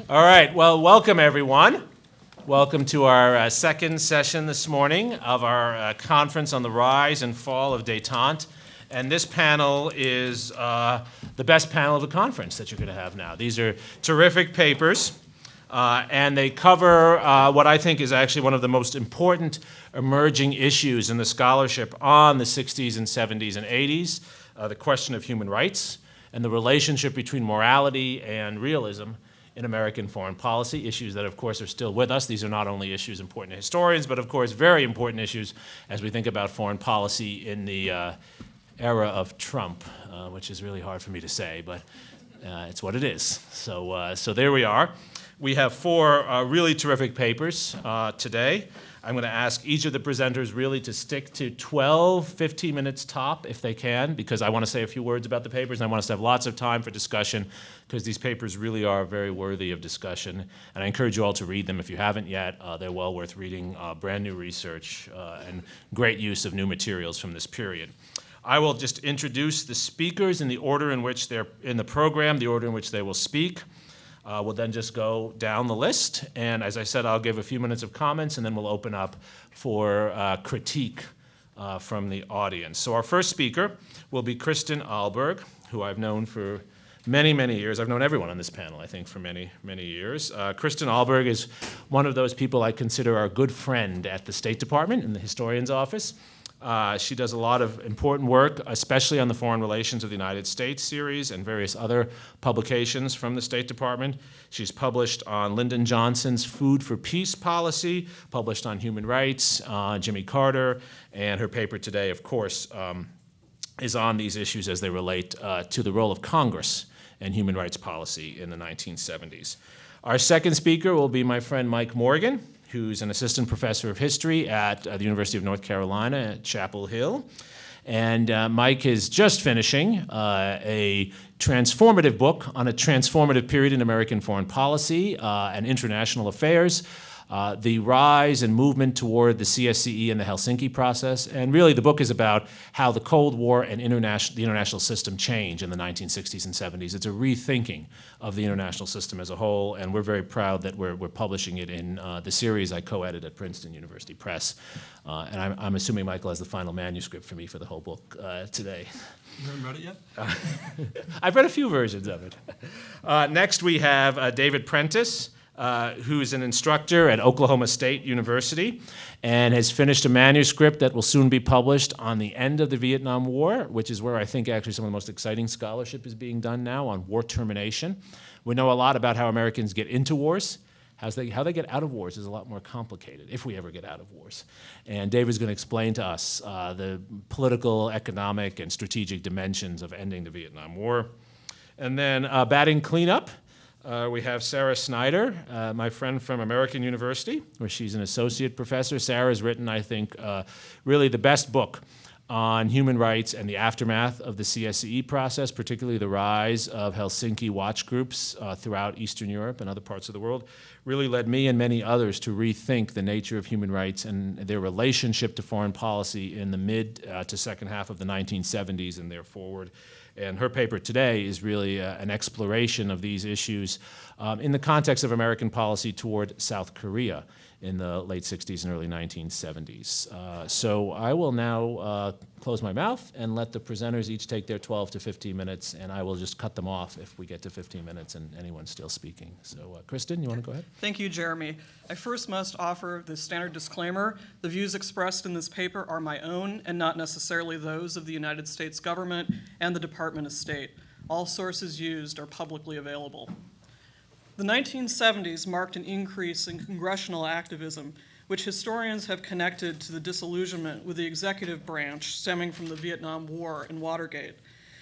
All right, well, welcome everyone. Welcome to our second session this morning of our conference on the rise and fall of Détente. And this panel is the best panel of the conference that you're going to have now. These are terrific papers, and they cover what I think is actually one of the most important emerging issues in the scholarship on the 60s and 70s and 80s, the question of human rights and the relationship between morality and realism in American foreign policy, issues that, of course, are still with us. These are not only issues important to historians, but, of course, very important issues as we think about foreign policy in the era of Trump, which is really hard for me to say, but it's what it is. So there we are. We have four really terrific papers today. I'm going to ask each of the presenters really to stick to 12, 15 minutes top if they can, because I want to say a few words about the papers, and I want us to have lots of time for discussion, because these papers really are very worthy of discussion. And I encourage you all to read them if you haven't yet. They're well worth reading, brand new research, and great use of new materials from this period. I will just introduce the speakers in the order in which they're in the program, the order in which they will speak. We'll then just go down the list, and as I said, I'll give a few minutes of comments, and then we'll open up for critique from the audience. So our first speaker will be Kristen Alberg, who I've known for many, many years. I've known everyone on this panel, I think, for many, many years. Kristen Alberg is one of those people I consider our good friend at the State Department in the historian's office. She does a lot of important work, especially on the Foreign Relations of the United States series and various other publications from the State Department. She's published on Lyndon Johnson's Food for Peace policy, published on human rights, Jimmy Carter, and her paper today, of course, is on these issues as they relate to the role of Congress and human rights policy in the 1970s. Our second speaker will be my friend Mike Morgan, who's an assistant professor of history at the University of North Carolina at Chapel Hill. And Mike is just finishing a transformative book on a transformative period in American foreign policy and international affairs, the rise and movement toward the Csce and the Helsinki Process. And really the book is about how the Cold War and the international system change in the 1960s and 70s. It's a rethinking of the international system as a whole, and we're very proud that we're publishing it in the series I co-edited at Princeton University Press. And I'm assuming Michael has the final manuscript for me for the whole book today. You haven't read it yet? I've read a few versions of it. Next we have David Prentice, who's an instructor at Oklahoma State University and has finished a manuscript that will soon be published on the end of the Vietnam War, which is where I think actually some of the most exciting scholarship is being done now on war termination. We know a lot about how Americans get into wars. How they get out of wars is a lot more complicated, if we ever get out of wars. And David's going to explain to us the political, economic, and strategic dimensions of ending the Vietnam War. And then batting cleanup, we have Sarah Snyder, my friend from American University, where she's an associate professor. Sarah's written, I think, really the best book on human rights and the aftermath of the Csce process, particularly the rise of Helsinki watch groups throughout Eastern Europe and other parts of the world, really led me and many others to rethink the nature of human rights and their relationship to foreign policy in the mid to second half of the 1970s and there forward. And her paper today is really an exploration of these issues in the context of American policy toward South Korea in the late 60s and early 1970s. So I will now close my mouth and let the presenters each take their 12 to 15 minutes, and I will just cut them off if we get to 15 minutes and anyone's still speaking. So Kristen, you want to go ahead? Thank you, Jeremy. I first must offer the standard disclaimer. The views expressed in this paper are my own and not necessarily those of the United States government and the Department of State. All sources used are publicly available. The 1970s marked an increase in congressional activism, which historians have connected to the disillusionment with the executive branch stemming from the Vietnam War and Watergate.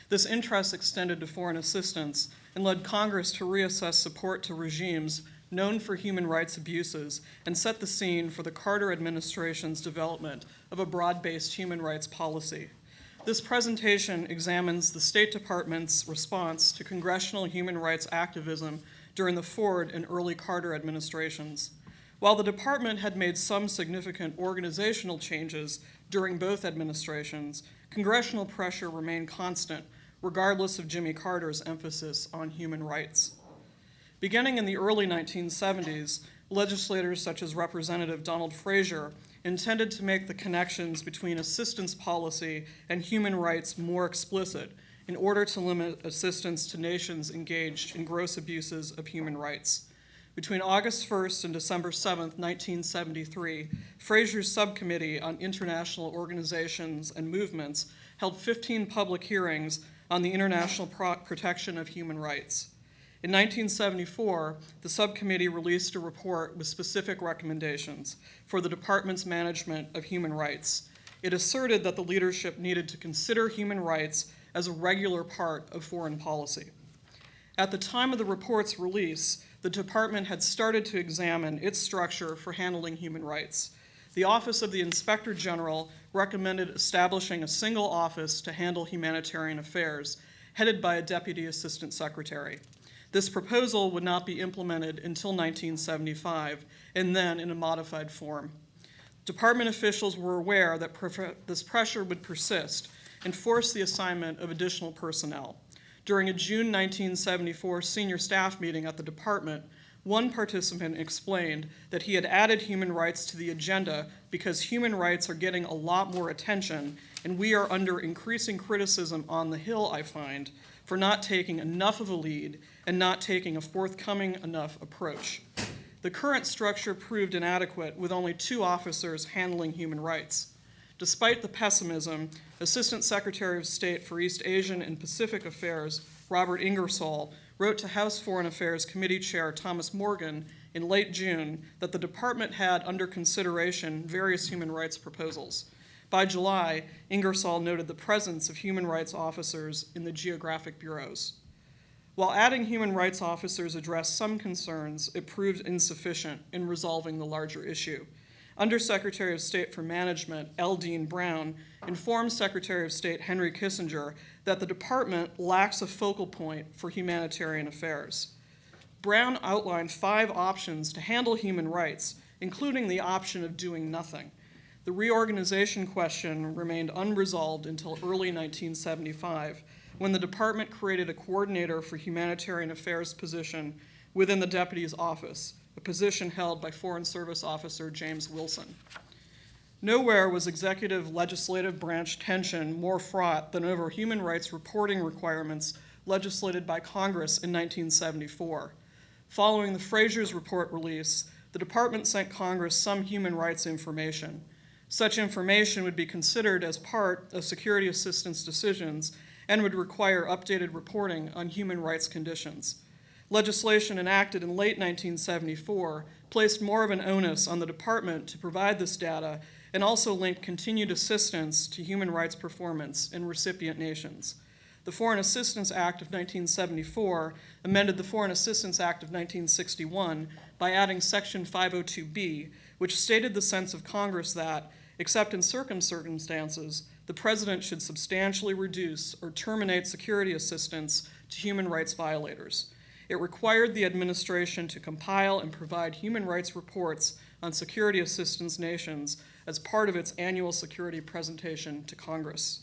This interest extended to foreign assistance and led Congress to reassess support to regimes known for human rights abuses and set the scene for the Carter administration's development of a broad-based human rights policy. This presentation examines the State Department's response to congressional human rights activism during the Ford and early Carter administrations. While the department had made some significant organizational changes during both administrations, congressional pressure remained constant, regardless of Jimmy Carter's emphasis on human rights. Beginning in the early 1970s, legislators such as Representative Donald Frazier intended to make the connections between assistance policy and human rights more explicit in order to limit assistance to nations engaged in gross abuses of human rights. Between August 1st and December 7th, 1973, Frazier's Subcommittee on International Organizations and Movements held 15 public hearings on the international protection of human rights. In 1974, the subcommittee released a report with specific recommendations for the department's management of human rights. It asserted that the leadership needed to consider human rights as a regular part of foreign policy. At the time of the report's release, the department had started to examine its structure for handling human rights. The Office of the Inspector General recommended establishing a single office to handle humanitarian affairs, headed by a Deputy Assistant Secretary. This proposal would not be implemented until 1975, and then in a modified form. Department officials were aware that this pressure would persist and force the assignment of additional personnel. During a June 1974 senior staff meeting at the department, one participant explained that he had added human rights to the agenda because human rights are getting a lot more attention, and we are under increasing criticism on the Hill, I find, for not taking enough of a lead and not taking a forthcoming enough approach. The current structure proved inadequate with only 2 officers handling human rights. Despite the pessimism, Assistant Secretary of State for East Asian and Pacific Affairs, Robert Ingersoll, wrote to House Foreign Affairs Committee Chair Thomas Morgan in late June that the department had under consideration various human rights proposals. By July, Ingersoll noted the presence of human rights officers in the geographic bureaus. While adding human rights officers addressed some concerns, it proved insufficient in resolving the larger issue. Undersecretary of State for Management, L. Dean Brown, informed Secretary of State Henry Kissinger that the department lacks a focal point for humanitarian affairs. Brown outlined 5 options to handle human rights, including the option of doing nothing. The reorganization question remained unresolved until early 1975, when the department created a coordinator for humanitarian affairs position within the deputy's office, a position held by Foreign Service Officer James Wilson. Nowhere was executive legislative branch tension more fraught than over human rights reporting requirements legislated by Congress in 1974. Following the Frazier's report release, the department sent Congress some human rights information. Such information would be considered as part of security assistance decisions and would require updated reporting on human rights conditions. Legislation enacted in late 1974 placed more of an onus on the department to provide this data and also linked continued assistance to human rights performance in recipient nations. The Foreign Assistance Act of 1974 amended the Foreign Assistance Act of 1961 by adding Section 502B, which stated the sense of Congress that, except in certain circumstances, the President should substantially reduce or terminate security assistance to human rights violators. It required the administration to compile and provide human rights reports on security assistance nations as part of its annual security presentation to Congress.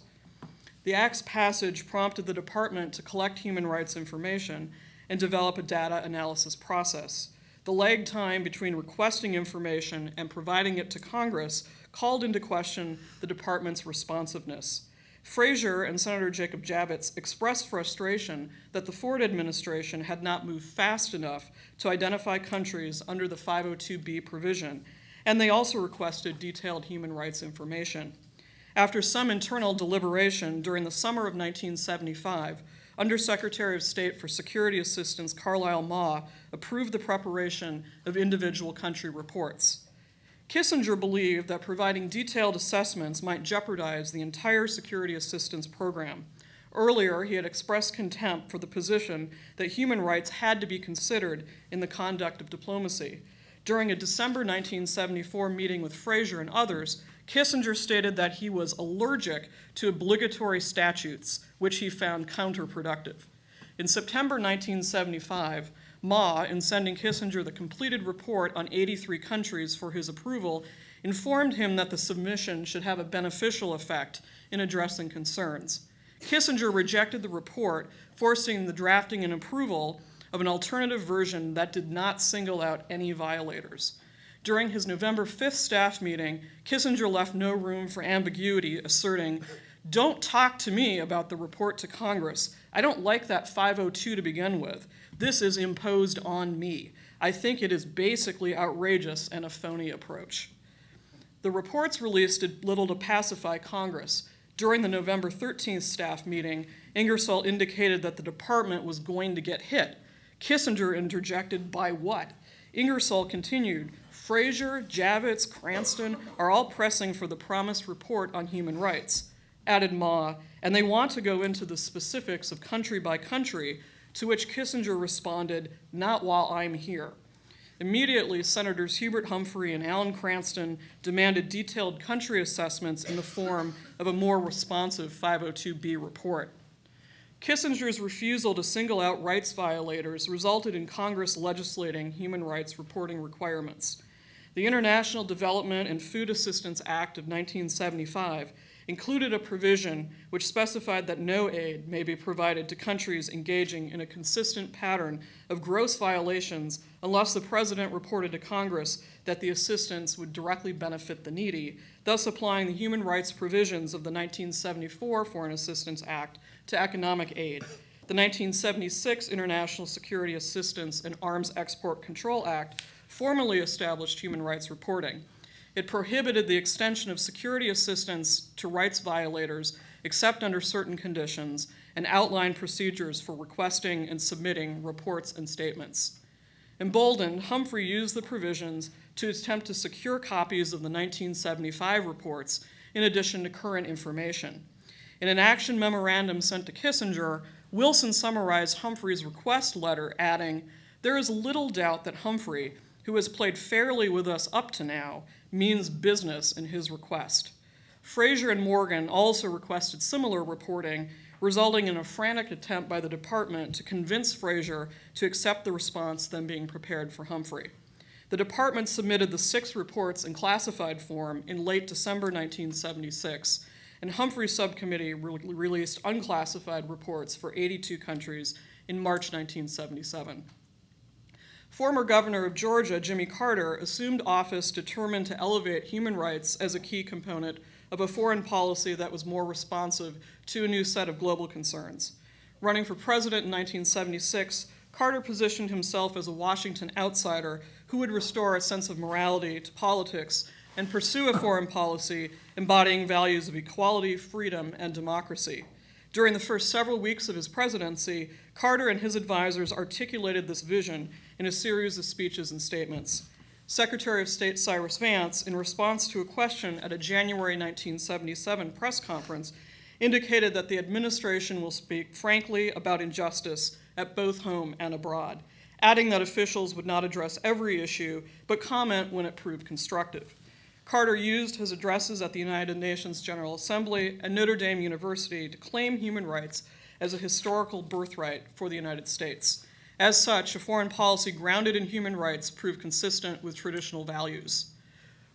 The Act's passage prompted the department to collect human rights information and develop a data analysis process. The lag time between requesting information and providing it to Congress called into question the department's responsiveness. Frazier and Senator Jacob Javits expressed frustration that the Ford administration had not moved fast enough to identify countries under the 502B provision, and they also requested detailed human rights information. After some internal deliberation during the summer of 1975, Undersecretary of State for Security Assistance Carlisle Maw approved the preparation of individual country reports. Kissinger believed that providing detailed assessments might jeopardize the entire security assistance program. Earlier, he had expressed contempt for the position that human rights had to be considered in the conduct of diplomacy. During a December 1974 meeting with Frazier and others, Kissinger stated that he was allergic to obligatory statutes, which he found counterproductive. In September 1975, Maw, in sending Kissinger the completed report on 83 countries for his approval, informed him that the submission should have a beneficial effect in addressing concerns. Kissinger rejected the report, forcing the drafting and approval of an alternative version that did not single out any violators. During his November 5th staff meeting, Kissinger left no room for ambiguity, asserting, "Don't talk to me about the report to Congress. I don't like that 502 to begin with. This is imposed on me. I think it is basically outrageous and a phony approach." The reports released did little to pacify Congress. During the November 13th staff meeting, Ingersoll indicated that the department was going to get hit. Kissinger interjected, "By what?" Ingersoll continued, "Fraser, Javits, Cranston are all pressing for the promised report on human rights." Added Ma, "and they want to go into the specifics of country by country," to which Kissinger responded, "Not while I'm here." Immediately, Senators Hubert Humphrey and Alan Cranston demanded detailed country assessments in the form of a more responsive 502B report. Kissinger's refusal to single out rights violators resulted in Congress legislating human rights reporting requirements. The International Development and Food Assistance Act of 1975 included a provision which specified that no aid may be provided to countries engaging in a consistent pattern of gross violations unless the president reported to Congress that the assistance would directly benefit the needy, thus applying the human rights provisions of the 1974 Foreign Assistance Act to economic aid. The 1976 International Security Assistance and Arms Export Control Act formally established human rights reporting. It prohibited the extension of security assistance to rights violators except under certain conditions and outlined procedures for requesting and submitting reports and statements. Emboldened, Humphrey used the provisions to attempt to secure copies of the 1975 reports in addition to current information. In an action memorandum sent to Kissinger, Wilson summarized Humphrey's request letter, adding, "There is little doubt that Humphrey, who has played fairly with us up to now, means business in his request." Fraser and Morgan also requested similar reporting, resulting in a frantic attempt by the department to convince Fraser to accept the response then being prepared for Humphrey. The department submitted the 6 reports in classified form in late December 1976, and Humphrey's subcommittee released unclassified reports for 82 countries in March 1977. Former Governor of Georgia, Jimmy Carter, assumed office determined to elevate human rights as a key component of a foreign policy that was more responsive to a new set of global concerns. Running for president in 1976, Carter positioned himself as a Washington outsider who would restore a sense of morality to politics and pursue a foreign policy embodying values of equality, freedom, and democracy. During the first several weeks of his presidency, Carter and his advisors articulated this vision in a series of speeches and statements. Secretary of State Cyrus Vance, in response to a question at a January 1977 press conference, indicated that the administration will speak frankly about injustice at both home and abroad, adding that officials would not address every issue, but comment when it proved constructive. Carter used his addresses at the United Nations General Assembly and Notre Dame University to claim human rights as a historical birthright for the United States. As such, a foreign policy grounded in human rights proved consistent with traditional values.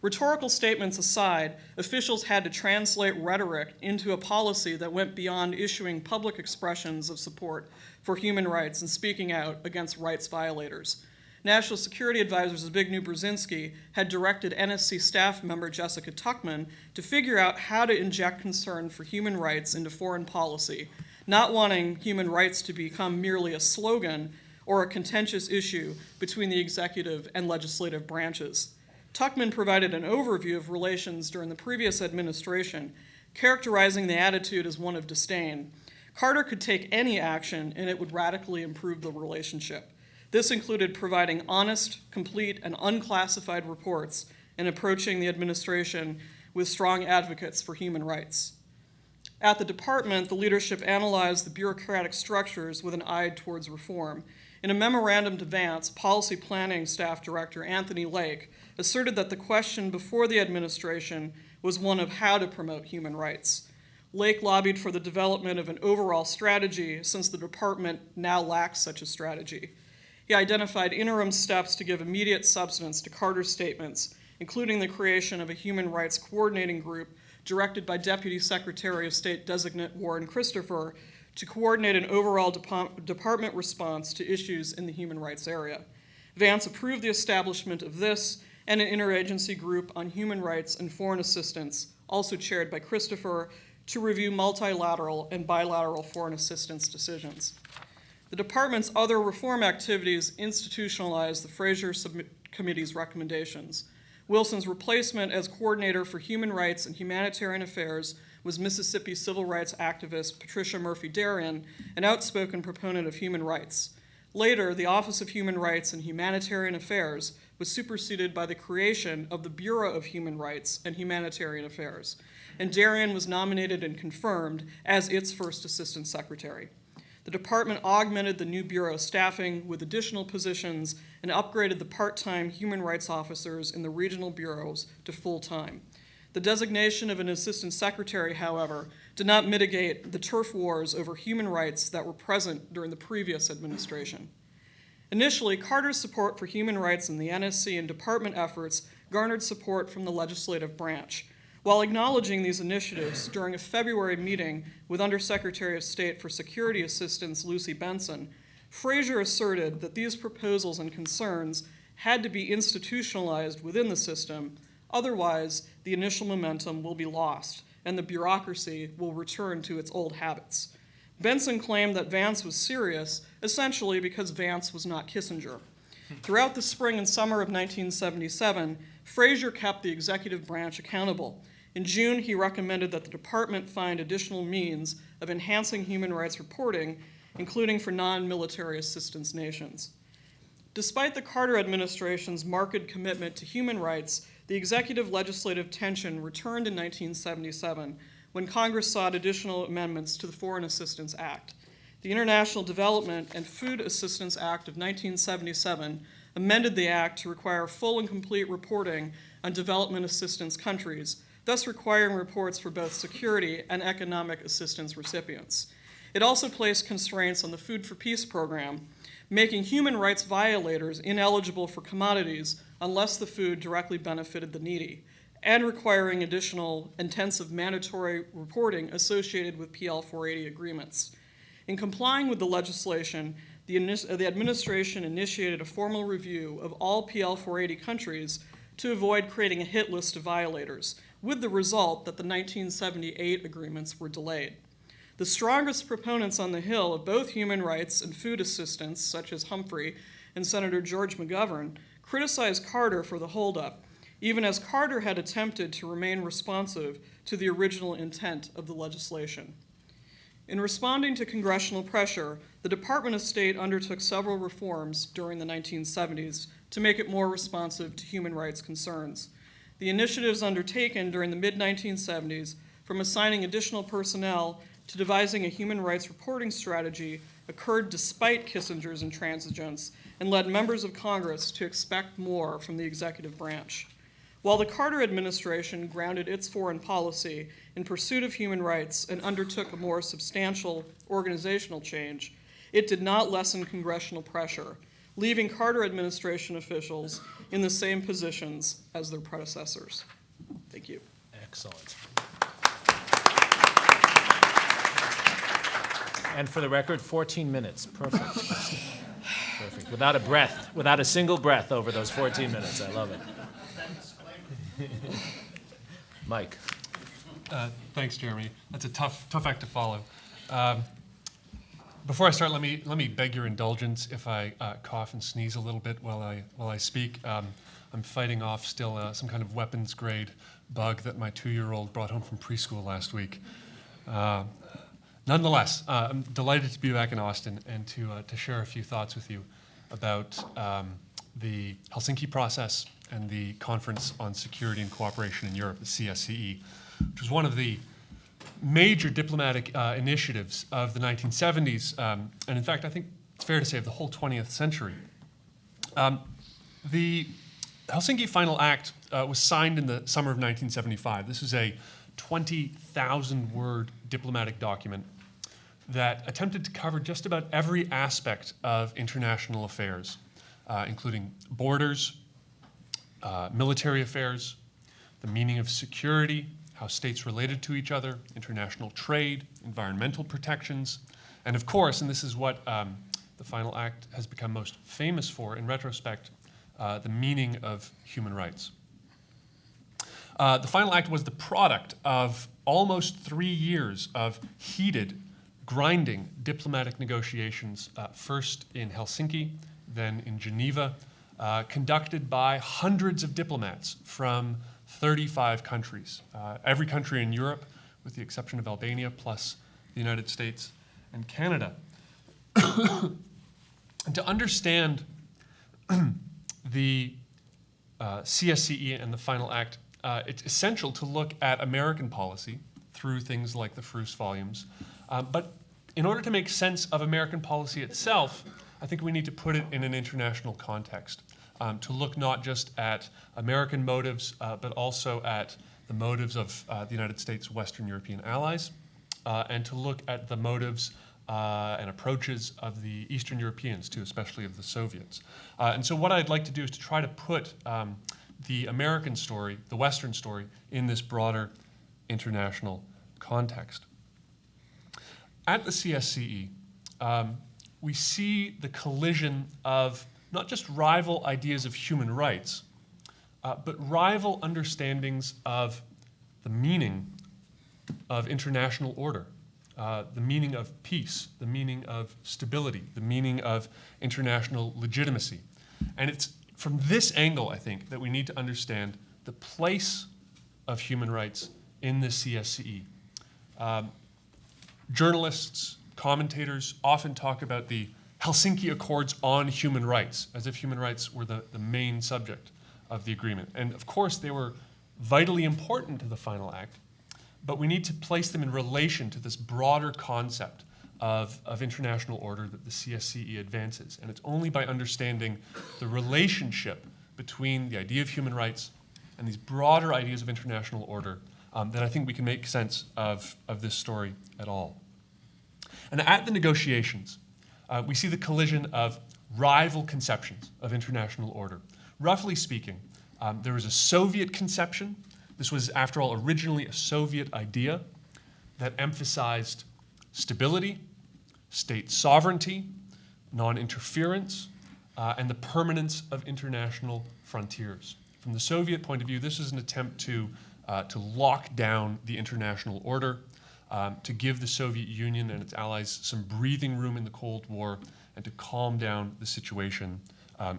Rhetorical statements aside, officials had to translate rhetoric into a policy that went beyond issuing public expressions of support for human rights and speaking out against rights violators. National Security Advisor Zbigniew Brzezinski had directed NSC staff member Jessica Tuchman to figure out how to inject concern for human rights into foreign policy, not wanting human rights to become merely a slogan or a contentious issue between the executive and legislative branches. Tuchman provided an overview of relations during the previous administration, characterizing the attitude as one of disdain. Carter could take any action and it would radically improve the relationship. This included providing honest, complete, and unclassified reports and approaching the administration with strong advocates for human rights. At the department, the leadership analyzed the bureaucratic structures with an eye towards reform. In a memorandum to Vance, policy planning staff director Anthony Lake asserted that the question before the administration was one of how to promote human rights. Lake lobbied for the development of an overall strategy since the department now lacks such a strategy. He identified interim steps to give immediate substance to Carter's statements, including the creation of a human rights coordinating group directed by Deputy Secretary of State designate Warren Christopher to coordinate an overall department response to issues in the human rights area. Vance approved the establishment of this and an interagency group on human rights and foreign assistance, also chaired by Christopher, to review multilateral and bilateral foreign assistance decisions. The department's other reform activities institutionalized the Fraser Subcommittee's recommendations. Wilson's replacement as coordinator for human rights and humanitarian affairs was Mississippi civil rights activist Patricia Murphy Darien, an outspoken proponent of human rights. Later, the Office of Human Rights and Humanitarian Affairs was superseded by the creation of the Bureau of Human Rights and Humanitarian Affairs, and Darien was nominated and confirmed as its first assistant secretary. The department augmented the new bureau staffing with additional positions and upgraded the part-time human rights officers in the regional bureaus to full-time. The designation of an assistant secretary, however, did not mitigate the turf wars over human rights that were present during the previous administration. Initially, Carter's support for human rights in the NSC and department efforts garnered support from the legislative branch. While acknowledging these initiatives during a February meeting with Undersecretary of State for Security Assistance Lucy Benson, Fraser asserted that these proposals and concerns had to be institutionalized within the system, otherwise the initial momentum will be lost and the bureaucracy will return to its old habits. Benson claimed that Vance was serious, essentially because Vance was not Kissinger. Throughout the spring and summer of 1977, Fraser kept the executive branch accountable. In June, he recommended that the department find additional means of enhancing human rights reporting, including for non-military assistance nations. Despite the Carter administration's marked commitment to human rights, the executive-legislative tension returned in 1977 when Congress sought additional amendments to the Foreign Assistance Act. The International Development and Food Assistance Act of 1977 amended the act to require full and complete reporting on development assistance countries, thus requiring reports for both security and economic assistance recipients. It also placed constraints on the Food for Peace program, making human rights violators ineligible for commodities unless the food directly benefited the needy, and requiring additional intensive mandatory reporting associated with PL 480 agreements. In complying with the legislation, the administration initiated a formal review of all PL 480 countries to avoid creating a hit list of violators, with the result that the 1978 agreements were delayed. The strongest proponents on the Hill of both human rights and food assistance, such as Humphrey and Senator George McGovern, criticized Carter for the holdup, even as Carter had attempted to remain responsive to the original intent of the legislation. In responding to congressional pressure, the Department of State undertook several reforms during the 1970s to make it more responsive to human rights concerns. The initiatives undertaken during the mid-1970s, from assigning additional personnel to devising a human rights reporting strategy, occurred despite Kissinger's intransigence and led members of Congress to expect more from the executive branch. While the Carter administration grounded its foreign policy in pursuit of human rights and undertook a more substantial organizational change, it did not lessen congressional pressure, leaving Carter administration officials in the same positions as their predecessors. Thank you. Excellent. And for the record, 14 minutes. Perfect. Perfect. Without a breath, without a single breath over those 14 minutes. I love it. Mike. Thanks, Jeremy. That's a tough act to follow. Before I start, let me beg your indulgence if I cough and sneeze a little bit while I speak. I'm fighting off still some kind of weapons-grade bug that my 2-year-old brought home from preschool last week. Nonetheless, I'm delighted to be back in Austin and to share a few thoughts with you about the Helsinki Process and the Conference on Security and Cooperation in Europe, the Csce, which was one of the major diplomatic initiatives of the 1970s, and in fact, I think it's fair to say of the whole 20th century. The Helsinki Final Act was signed in the summer of 1975. This is a 20,000-word diplomatic document that attempted to cover just about every aspect of international affairs, including borders, military affairs, the meaning of security, how states related to each other, international trade, environmental protections, And of course, and this is what the Final Act has become most famous for in retrospect, the meaning of human rights. The Final Act was the product of almost 3 years of heated, grinding diplomatic negotiations, first in Helsinki, then in Geneva, conducted by hundreds of diplomats from 35 countries. Every country in Europe, with the exception of Albania, plus the United States and Canada. And to understand the CSCE and the Final Act, it's essential to look at American policy through things like the FRUS volumes. But in order to make sense of American policy itself, I think we need to put it in an international context, to look not just at American motives, but also at the motives of the United States' Western European allies, and to look at the motives and approaches of the Eastern Europeans too, especially of the Soviets. And so what I'd like to do is to try to put the American story, the Western story, in this broader international context. At the CSCE, we see the collision of not just rival ideas of human rights, but rival understandings of the meaning of international order, the meaning of peace, the meaning of stability, the meaning of international legitimacy. And it's from this angle, I think, that we need to understand the place of human rights in the CSCE. Journalists, commentators often talk about the Helsinki Accords on human rights, as if human rights were the main subject of the agreement. And of course, they were vitally important to the Final Act, but we need to place them in relation to this broader concept of international order that the CSCE advances. And it's only by understanding the relationship between the idea of human rights and these broader ideas of international order that I think we can make sense of this story at all. And at the negotiations, we see the collision of rival conceptions of international order. Roughly speaking, there was a Soviet conception. This was, after all, originally a Soviet idea that emphasized stability, state sovereignty, non-interference, and the permanence of international frontiers. From the Soviet point of view, this is an attempt to lock down the international order, to give the Soviet Union and its allies some breathing room in the Cold War, and to calm down the situation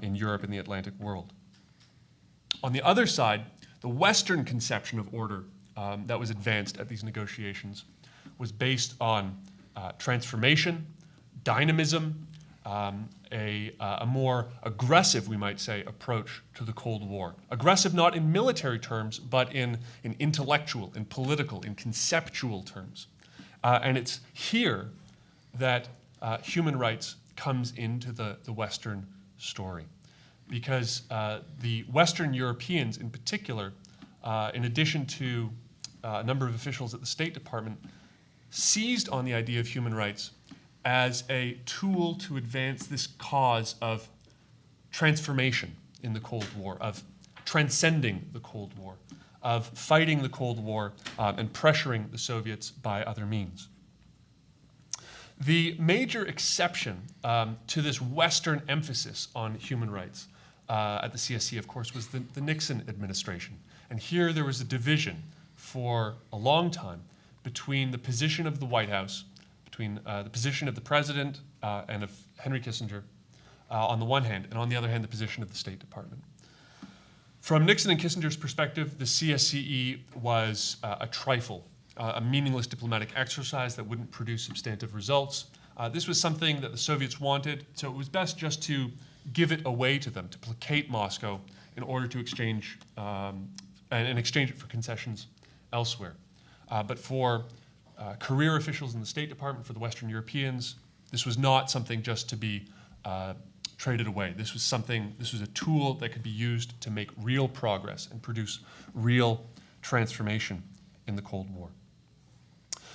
in Europe and the Atlantic world. On the other side, the Western conception of order that was advanced at these negotiations was based on transformation, dynamism, a more aggressive, we might say, approach to the Cold War. Aggressive not in military terms, but in intellectual, in political, in conceptual terms. And it's here that human rights comes into the Western story. Because the Western Europeans in particular, in addition to a number of officials at the State Department, seized on the idea of human rights as a tool to advance this cause of transformation in the Cold War, of transcending the Cold War, of fighting the Cold War and pressuring the Soviets by other means. The major exception to this Western emphasis on human rights at the CSCE, of course, was the Nixon administration. And here there was a division for a long time between the position of the White House, between the position of the president and of Henry Kissinger on the one hand, and on the other hand, the position of the State Department. From Nixon and Kissinger's perspective, the CSCE was a trifle, a meaningless diplomatic exercise that wouldn't produce substantive results. This was something that the Soviets wanted, so it was best just to give it away to them, to placate Moscow in order to exchange and exchange it for concessions elsewhere. But for career officials in the State Department, for the Western Europeans, this was not something just to be traded away. This was a tool that could be used to make real progress and produce real transformation in the Cold War.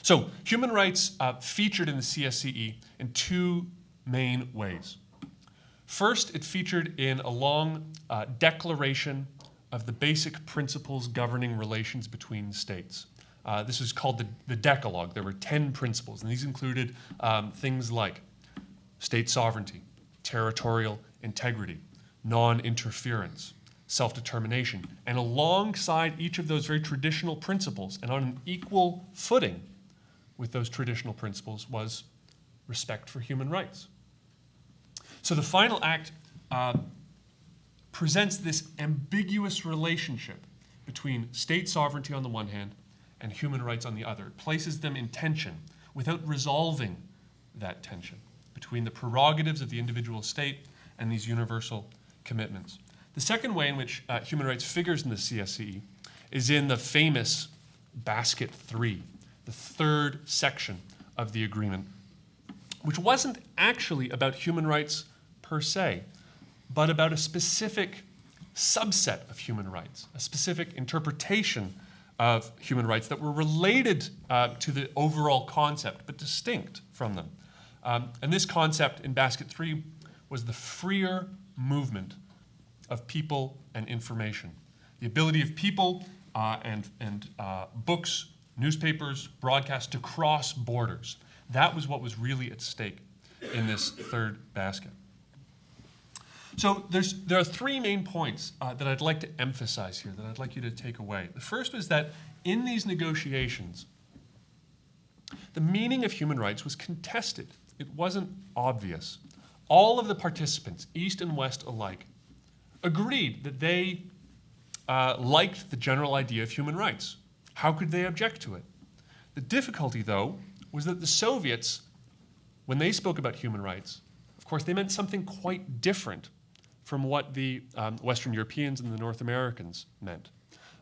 So human rights featured in the CSCE in two main ways. First, it featured in a long declaration of the basic principles governing relations between states. This was called the Decalogue. There were 10 principles, and these included things like state sovereignty, territorial integrity, non-interference, self-determination. And alongside each of those very traditional principles, and on an equal footing with those traditional principles, was respect for human rights. So the final act presents this ambiguous relationship between state sovereignty on the one hand and human rights on the other. It places them in tension without resolving that tension between the prerogatives of the individual state and these universal commitments. The second way in which human rights figures in the Csce is in the famous Basket 3, the third section of the agreement, which wasn't actually about human rights per se, but about a specific subset of human rights, a specific interpretation of human rights that were related to the overall concept, but distinct from them. And this concept in Basket 3 was the freer movement of people and information. The ability of people and books, newspapers, broadcasts to cross borders. That was what was really at stake in this third basket. So there are three main points that I'd like to emphasize here, that I'd like you to take away. The first was that in these negotiations, the meaning of human rights was contested. It wasn't obvious. All of the participants, East and West alike, agreed that they liked the general idea of human rights. How could they object to it? The difficulty, though, was that the Soviets, when they spoke about human rights, of course, they meant something quite different from what the Western Europeans and the North Americans meant.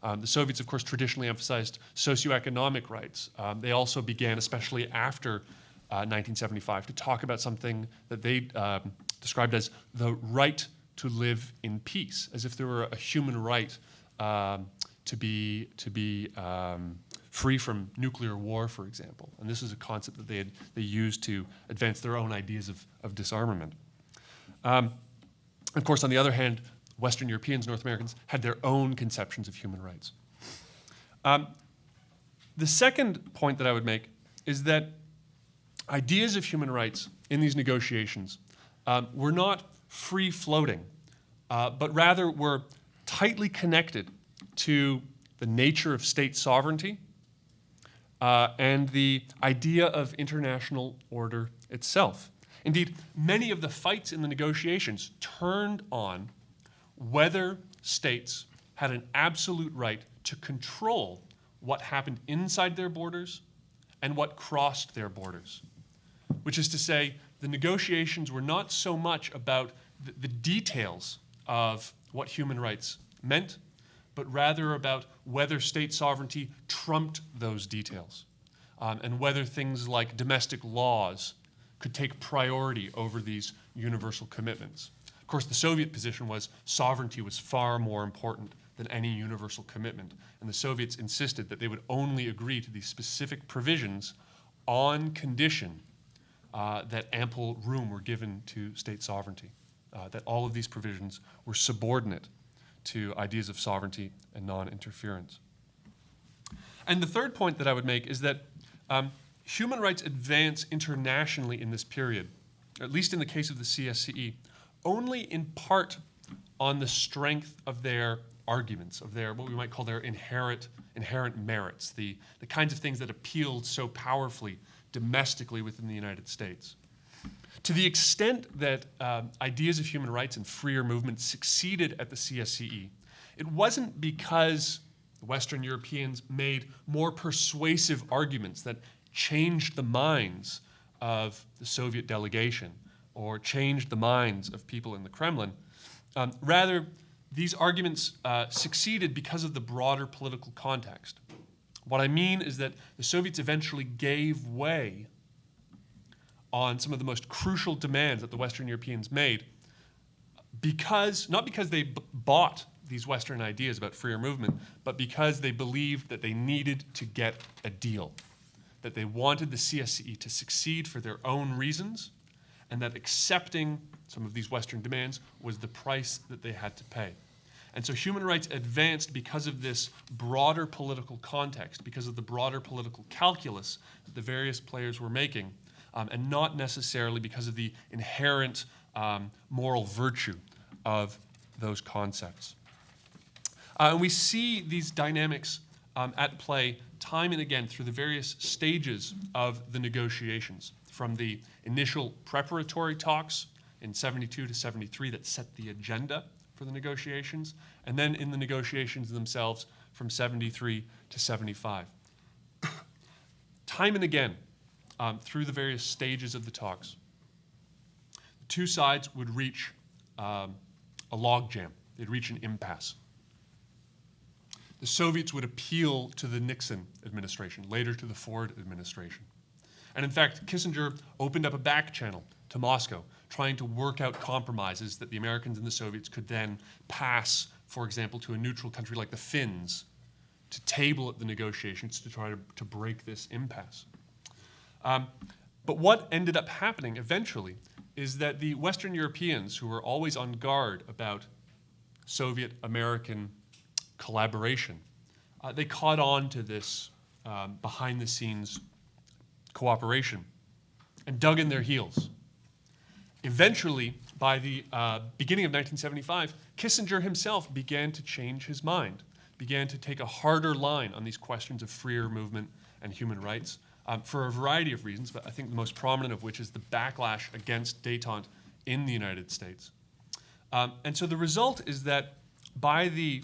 The Soviets, of course, traditionally emphasized socioeconomic rights. They also began, especially after 1975, to talk about something that they described as the right to live in peace, as if there were a human right to be free from nuclear war, for example. And this is a concept that they used to advance their own ideas of disarmament. Of course, on the other hand, Western Europeans, North Americans, had their own conceptions of human rights. The second point that I would make is that ideas of human rights in these negotiations were not free-floating, but rather were tightly connected to the nature of state sovereignty and the idea of international order itself. Indeed, many of the fights in the negotiations turned on whether states had an absolute right to control what happened inside their borders and what crossed their borders. Which is to say, the negotiations were not so much about the details of what human rights meant, but rather about whether state sovereignty trumped those details, and whether things like domestic laws could take priority over these universal commitments. Of course, the Soviet position was sovereignty was far more important than any universal commitment, and the Soviets insisted that they would only agree to these specific provisions on condition that ample room were given to state sovereignty, that all of these provisions were subordinate to ideas of sovereignty and non-interference. And the third point that I would make is that human rights advance internationally in this period, at least in the case of the Csce, only in part on the strength of their arguments, of their, what we might call their inherent merits, the kinds of things that appealed so powerfully domestically within the United States. To the extent that ideas of human rights and freer movement succeeded at the Csce, it wasn't because Western Europeans made more persuasive arguments that changed the minds of the Soviet delegation or changed the minds of people in the Kremlin. Rather, these arguments succeeded because of the broader political context. What I mean is that the Soviets eventually gave way on some of the most crucial demands that the Western Europeans made not because they bought these Western ideas about freer movement, but because they believed that they needed to get a deal, that they wanted the Csce to succeed for their own reasons, and that accepting some of these Western demands was the price that they had to pay. And so human rights advanced because of this broader political context, because of the broader political calculus that the various players were making, and not necessarily because of the inherent moral virtue of those concepts. And we see these dynamics at play time and again through the various stages of the negotiations, from the initial preparatory talks in 72 to 73 that set the agenda for the negotiations, and then in the negotiations themselves from 73 to 75. Time and again, through the various stages of the talks, the two sides would reach a logjam. They'd reach an impasse. The Soviets would appeal to the Nixon administration, later to the Ford administration. And in fact, Kissinger opened up a back channel to Moscow, trying to work out compromises that the Americans and the Soviets could then pass, for example, to a neutral country like the Finns, to table at the negotiations to try to break this impasse. But what ended up happening eventually is that the Western Europeans, who were always on guard about Soviet-American collaboration, they caught on to this behind-the-scenes cooperation and dug in their heels. Eventually, by the beginning of 1975, Kissinger himself began to change his mind, began to take a harder line on these questions of freer movement and human rights for a variety of reasons, but I think the most prominent of which is the backlash against détente in the United States. And so the result is that by the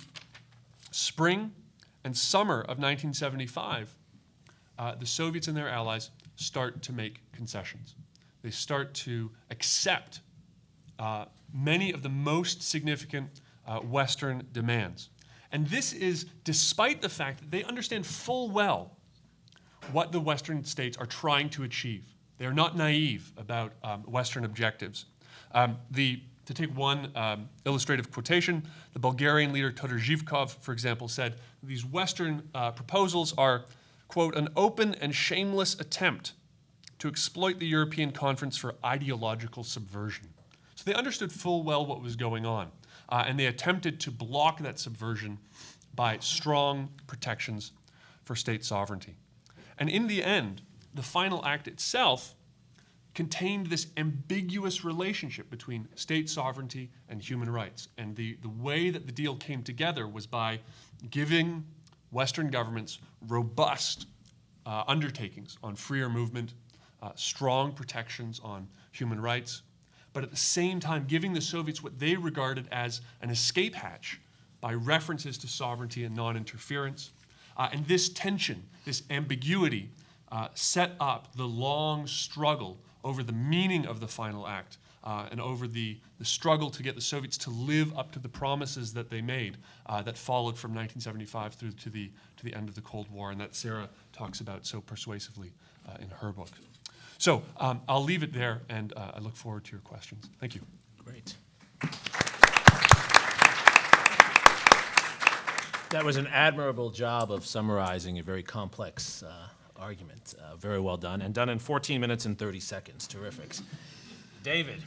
spring and summer of 1975, the Soviets and their allies start to make concessions. They start to accept many of the most significant Western demands. And this is despite the fact that they understand full well what the Western states are trying to achieve. They are not naive about Western objectives. To take one illustrative quotation, the Bulgarian leader Todor Zhivkov, for example, said, these Western proposals are, quote, an open and shameless attempt to exploit the European Conference for ideological subversion. So they understood full well what was going on, and they attempted to block that subversion by strong protections for state sovereignty. And in the end, the final act itself contained this ambiguous relationship between state sovereignty and human rights. And the way that the deal came together was by giving Western governments robust undertakings on freer movement, strong protections on human rights, but at the same time giving the Soviets what they regarded as an escape hatch by references to sovereignty and non-interference. And this tension, this ambiguity, set up the long struggle over the meaning of the final act and over the struggle to get the Soviets to live up to the promises that they made that followed from 1975 through to the end of the Cold War, and that Sarah talks about so persuasively in her book. So I'll leave it there, and I look forward to your questions. Thank you. Great. That was an admirable job of summarizing a very complex argument. Very well done, and done in 14 minutes and 30 seconds. Terrific. David.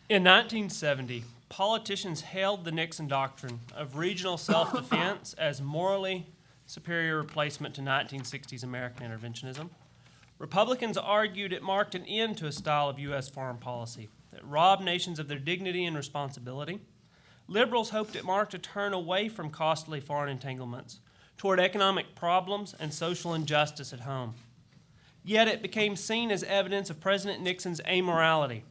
In 1970, politicians hailed the Nixon doctrine of regional self-defense as morally superior replacement to 1960s American interventionism. Republicans argued it marked an end to a style of U.S. foreign policy that robbed nations of their dignity and responsibility. Liberals hoped it marked a turn away from costly foreign entanglements toward economic problems and social injustice at home. Yet it became seen as evidence of President Nixon's amorality,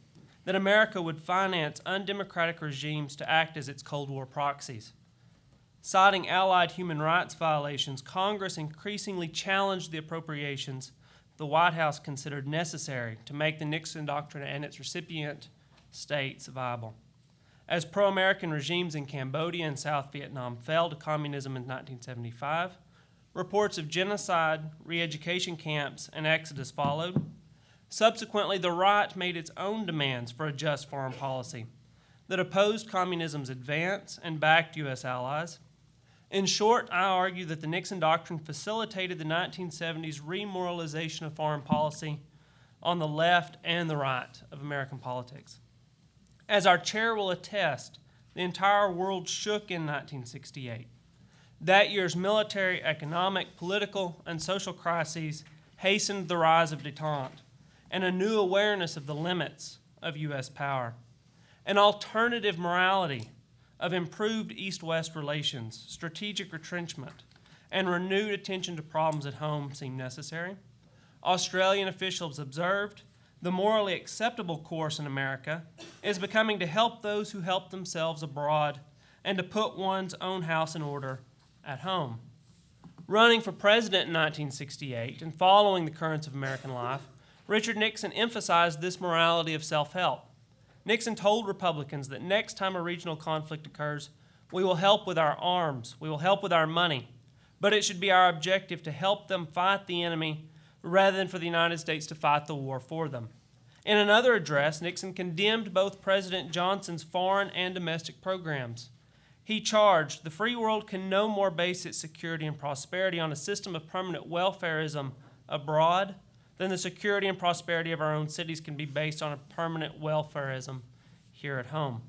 that America would finance undemocratic regimes to act as its Cold War proxies. Citing Allied human rights violations, Congress increasingly challenged the appropriations the White House considered necessary to make the Nixon doctrine and its recipient states viable. As pro-American regimes in Cambodia and South Vietnam fell to communism in 1975, reports of genocide, re-education camps, and exodus followed. Subsequently, the right made its own demands for a just foreign policy that opposed communism's advance and backed U.S. allies. In short, I argue that the Nixon doctrine facilitated the 1970s remoralization of foreign policy on the left and the right of American politics. As our chair will attest, the entire world shook in 1968. That year's military, economic, political, and social crises hastened the rise of Détente and a new awareness of the limits of U.S. power. An alternative morality of improved East-West relations, strategic retrenchment, and renewed attention to problems at home seemed necessary. Australian officials observed the morally acceptable course in America is becoming to help those who help themselves abroad and to put one's own house in order at home. Running for president in 1968 and following the currents of American life, Richard Nixon emphasized this morality of self-help. Nixon told Republicans that next time a regional conflict occurs, we will help with our arms, we will help with our money, but it should be our objective to help them fight the enemy rather than for the United States to fight the war for them. In another address, Nixon condemned both President Johnson's foreign and domestic programs. He charged, the free world can no more base its security and prosperity on a system of permanent welfarism abroad than the security and prosperity of our own cities can be based on a permanent welfarism here at home.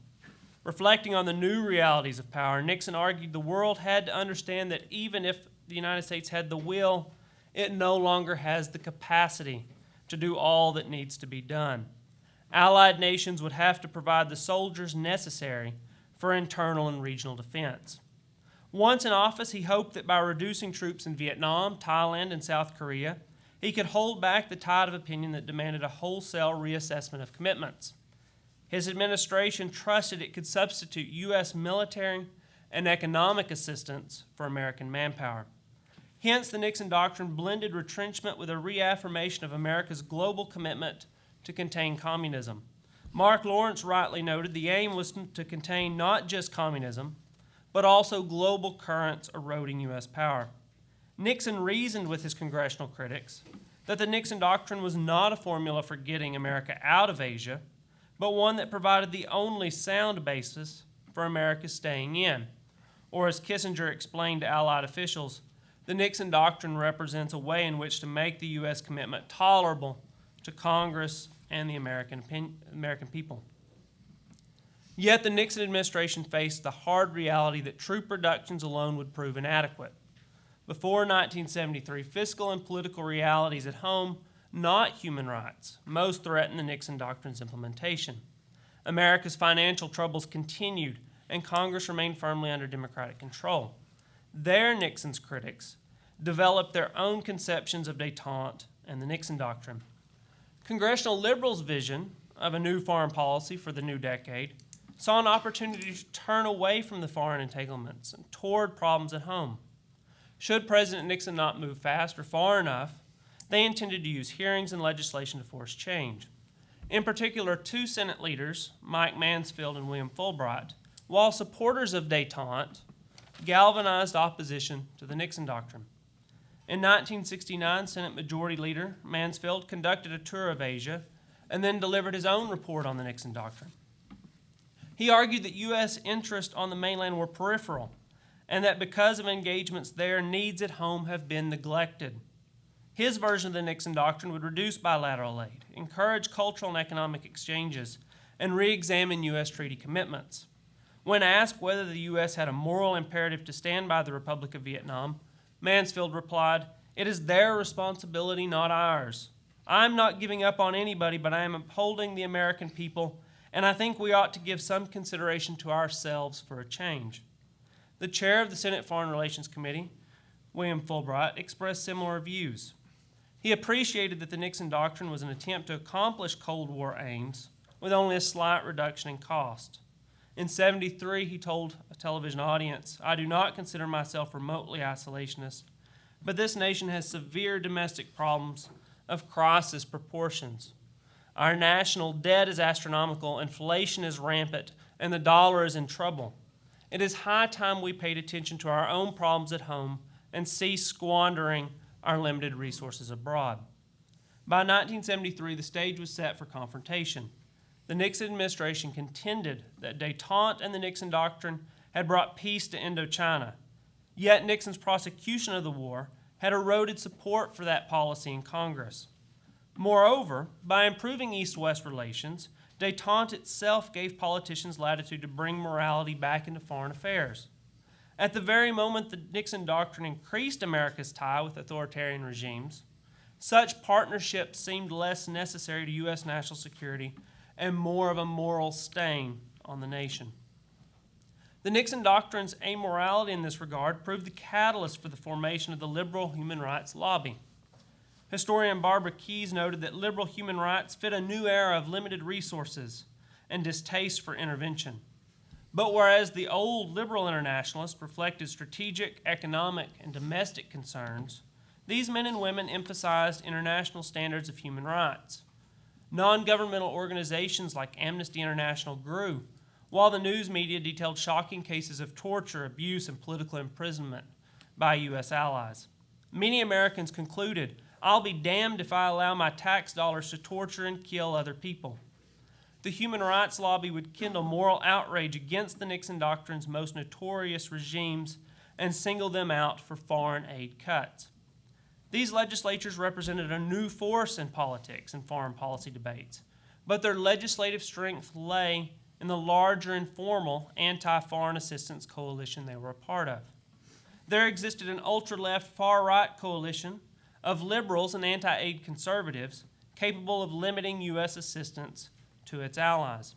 Reflecting on the new realities of power, Nixon argued the world had to understand that even if the United States had the will, it no longer has the capacity to do all that needs to be done. Allied nations would have to provide the soldiers necessary for internal and regional defense. Once in office, he hoped that by reducing troops in Vietnam, Thailand, and South Korea, he could hold back the tide of opinion that demanded a wholesale reassessment of commitments. His administration trusted it could substitute U.S. military and economic assistance for American manpower. Hence, the Nixon Doctrine blended retrenchment with a reaffirmation of America's global commitment to contain communism. Mark Lawrence rightly noted the aim was to contain not just communism, but also global currents eroding U.S. power. Nixon reasoned with his congressional critics that the Nixon Doctrine was not a formula for getting America out of Asia, but one that provided the only sound basis for America staying in. Or as Kissinger explained to Allied officials, the Nixon Doctrine represents a way in which to make the U.S. commitment tolerable to Congress and the American people. Yet the Nixon administration faced the hard reality that troop reductions alone would prove inadequate. Before 1973, fiscal and political realities at home, not human rights, most threatened the Nixon Doctrine's implementation. America's financial troubles continued, and Congress remained firmly under Democratic control. There, Nixon's critics developed their own conceptions of détente and the Nixon Doctrine. Congressional liberals' vision of a new foreign policy for the new decade saw an opportunity to turn away from the foreign entanglements and toward problems at home. Should President Nixon not move fast or far enough, they intended to use hearings and legislation to force change. In particular, two Senate leaders, Mike Mansfield and William Fulbright, while supporters of détente, galvanized opposition to the Nixon Doctrine. In 1969, Senate Majority Leader Mansfield conducted a tour of Asia and then delivered his own report on the Nixon Doctrine. He argued that U.S. interests on the mainland were peripheral and that because of engagements there, needs at home have been neglected. His version of the Nixon Doctrine would reduce bilateral aid, encourage cultural and economic exchanges, and re-examine U.S. treaty commitments. When asked whether the U.S. had a moral imperative to stand by the Republic of Vietnam, Mansfield replied, "It is their responsibility, not ours. I am not giving up on anybody, but I am upholding the American people, and I think we ought to give some consideration to ourselves for a change." The chair of the Senate Foreign Relations Committee, William Fulbright, expressed similar views. He appreciated that the Nixon Doctrine was an attempt to accomplish Cold War aims with only a slight reduction in cost. In '73, he told a television audience, "I do not consider myself remotely isolationist, but this nation has severe domestic problems of crisis proportions. Our national debt is astronomical, inflation is rampant, and the dollar is in trouble. It is high time we paid attention to our own problems at home and ceased squandering our limited resources abroad." By 1973, the stage was set for confrontation. The Nixon administration contended that détente and the Nixon Doctrine had brought peace to Indochina. Yet Nixon's prosecution of the war had eroded support for that policy in Congress. Moreover, by improving East-West relations, Détente itself gave politicians latitude to bring morality back into foreign affairs. At the very moment the Nixon Doctrine increased America's tie with authoritarian regimes, such partnerships seemed less necessary to U.S. national security and more of a moral stain on the nation. The Nixon Doctrine's amorality in this regard proved the catalyst for the formation of the liberal human rights lobby. Historian Barbara Keyes noted that liberal human rights fit a new era of limited resources and distaste for intervention. But whereas the old liberal internationalists reflected strategic, economic, and domestic concerns, these men and women emphasized international standards of human rights. Non-governmental organizations like Amnesty International grew, while the news media detailed shocking cases of torture, abuse, and political imprisonment by U.S. allies. Many Americans concluded, "I'll be damned if I allow my tax dollars to torture and kill other people." The human rights lobby would kindle moral outrage against the Nixon Doctrine's most notorious regimes and single them out for foreign aid cuts. These legislatures represented a new force in politics and foreign policy debates, but their legislative strength lay in the larger informal anti-foreign assistance coalition they were a part of. There existed an ultra-left, far-right coalition of liberals and anti-aid conservatives capable of limiting U.S. assistance to its allies.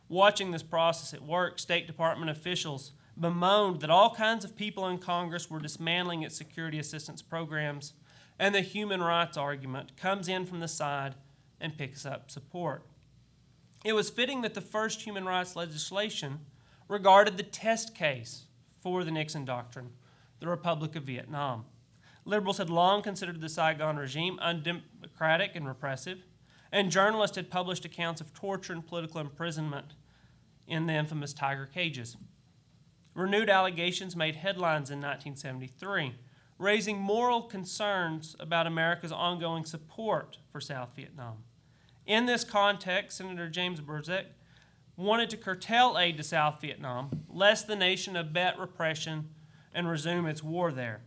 Watching this process at work, State Department officials bemoaned that all kinds of people in Congress were dismantling its security assistance programs, and the human rights argument comes in from the side and picks up support. It was fitting that the first human rights legislation regarded the test case for the Nixon Doctrine, the Republic of Vietnam. Liberals had long considered the Saigon regime undemocratic and repressive, and journalists had published accounts of torture and political imprisonment in the infamous tiger cages. Renewed allegations made headlines in 1973, raising moral concerns about America's ongoing support for South Vietnam. In this context, Senator James Briscoe wanted to curtail aid to South Vietnam, lest the nation abet repression and resume its war there.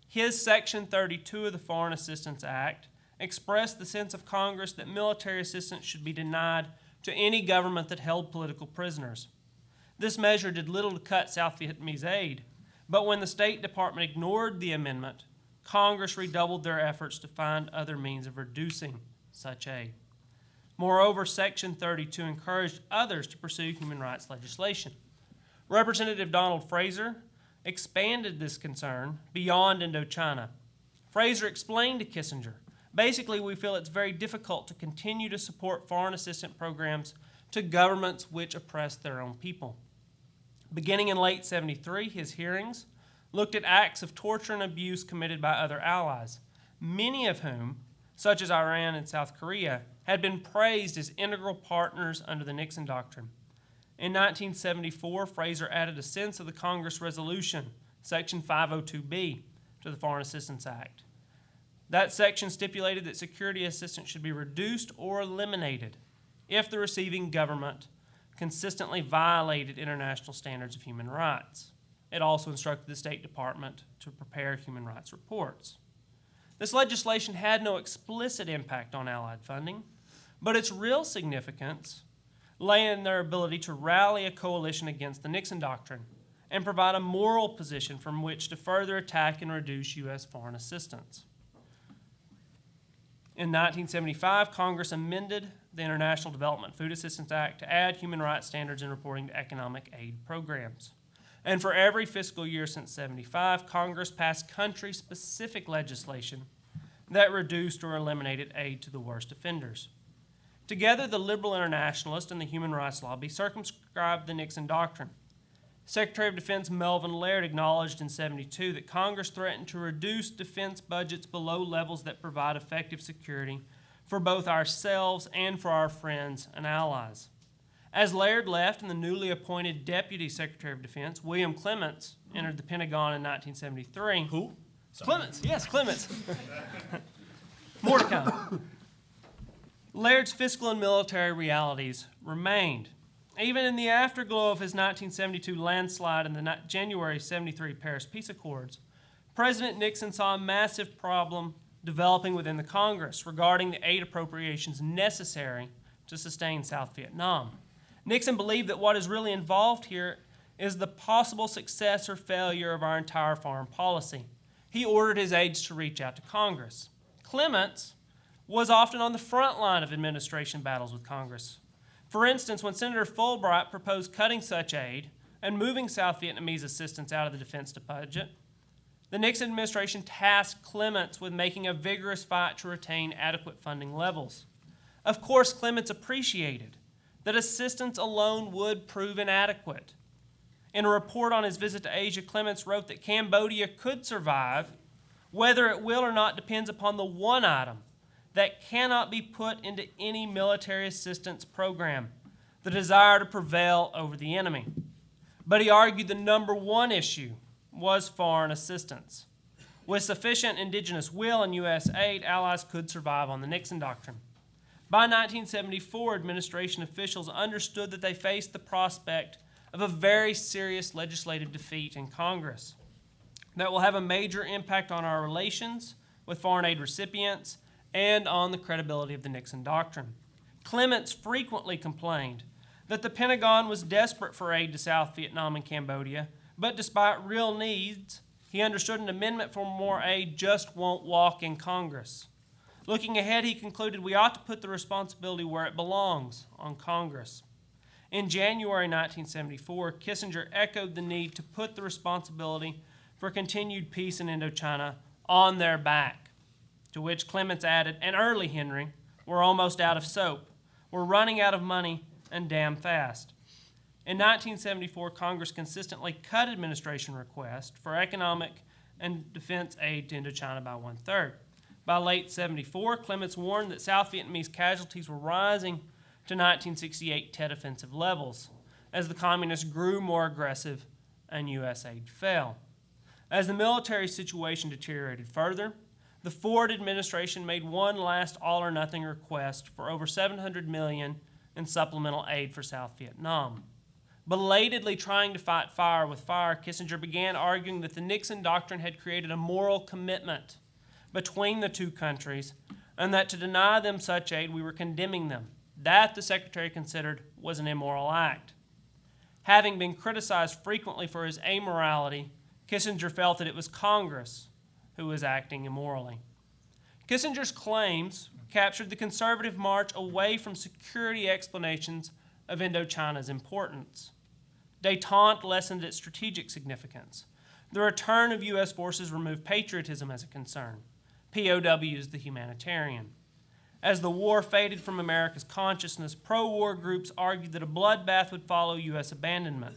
His Section 32 of the Foreign Assistance Act expressed the sense of Congress that military assistance should be denied to any government that held political prisoners. This measure did little to cut South Vietnamese aid, but when the State Department ignored the amendment, Congress redoubled their efforts to find other means of reducing such aid. Moreover, Section 32 encouraged others to pursue human rights legislation. Representative Donald Fraser expanded this concern beyond Indochina. Fraser explained to Kissinger, "Basically, we feel it's very difficult to continue to support foreign assistance programs to governments which oppress their own people." Beginning in late '73, his hearings looked at acts of torture and abuse committed by other allies, many of whom, such as Iran and South Korea, had been praised as integral partners under the Nixon Doctrine. In 1974, Fraser added a sense of the Congress resolution, Section 502B, to the Foreign Assistance Act. That section stipulated that security assistance should be reduced or eliminated if the receiving government consistently violated international standards of human rights. It also instructed the State Department to prepare human rights reports. This legislation had no explicit impact on Allied funding, but its real significance lay in their ability to rally a coalition against the Nixon Doctrine and provide a moral position from which to further attack and reduce U.S. foreign assistance. In 1975, Congress amended the International Development Food Assistance Act to add human rights standards in reporting to economic aid programs. And for every fiscal year since '75, Congress passed country-specific legislation that reduced or eliminated aid to the worst offenders. Together, the liberal internationalists and the human rights lobby circumscribed the Nixon Doctrine. Secretary of Defense Melvin Laird acknowledged in '72 that Congress threatened to reduce defense budgets below levels that provide effective security for both ourselves and for our friends and allies. As Laird left and the newly appointed Deputy Secretary of Defense, William Clements, entered the Pentagon in 1973. Who? Clements, yes, Clements. More to come. Laird's fiscal and military realities remained. Even in the afterglow of his 1972 landslide and the January '73 Paris Peace Accords, President Nixon saw a massive problem developing within the Congress regarding the aid appropriations necessary to sustain South Vietnam. Nixon believed that what is really involved here is the possible success or failure of our entire foreign policy. He ordered his aides to reach out to Congress. Clements was often on the front line of administration battles with Congress. For instance, when Senator Fulbright proposed cutting such aid and moving South Vietnamese assistance out of the defense budget, the Nixon administration tasked Clements with making a vigorous fight to retain adequate funding levels. Of course, Clements appreciated that assistance alone would prove inadequate. In a report on his visit to Asia, Clements wrote that Cambodia could survive. Whether it will or not depends upon the one item that cannot be put into any military assistance program, the desire to prevail over the enemy. But he argued the number one issue was foreign assistance. With sufficient indigenous will and U.S. aid, allies could survive on the Nixon Doctrine. By 1974, administration officials understood that they faced the prospect of a very serious legislative defeat in Congress that will have a major impact on our relations with foreign aid recipients and on the credibility of the Nixon Doctrine. Clements frequently complained that the Pentagon was desperate for aid to South Vietnam and Cambodia, but despite real needs, he understood an amendment for more aid just won't walk in Congress. Looking ahead, he concluded we ought to put the responsibility where it belongs, on Congress. In January 1974, Kissinger echoed the need to put the responsibility for continued peace in Indochina on their back, to which Clements added, and early, Henry, we're almost out of soap. We're running out of money, and damn fast. In 1974, Congress consistently cut administration requests for economic and defense aid to Indochina by 1/3. By late 74, Clements warned that South Vietnamese casualties were rising to 1968 Tet Offensive levels as the communists grew more aggressive and U.S. aid fell. As the military situation deteriorated further, the Ford administration made one last all-or-nothing request for over $700 million in supplemental aid for South Vietnam. Belatedly trying to fight fire with fire, Kissinger began arguing that the Nixon Doctrine had created a moral commitment between the two countries and that to deny them such aid, we were condemning them. That, the Secretary considered, was an immoral act. Having been criticized frequently for his amorality, Kissinger felt that it was Congress who was acting immorally. Kissinger's claims captured the conservative march away from security explanations of Indochina's importance. Détente lessened its strategic significance. The return of U.S. forces removed patriotism as a concern. POWs the humanitarian. As the war faded from America's consciousness, pro-war groups argued that a bloodbath would follow U.S. abandonment.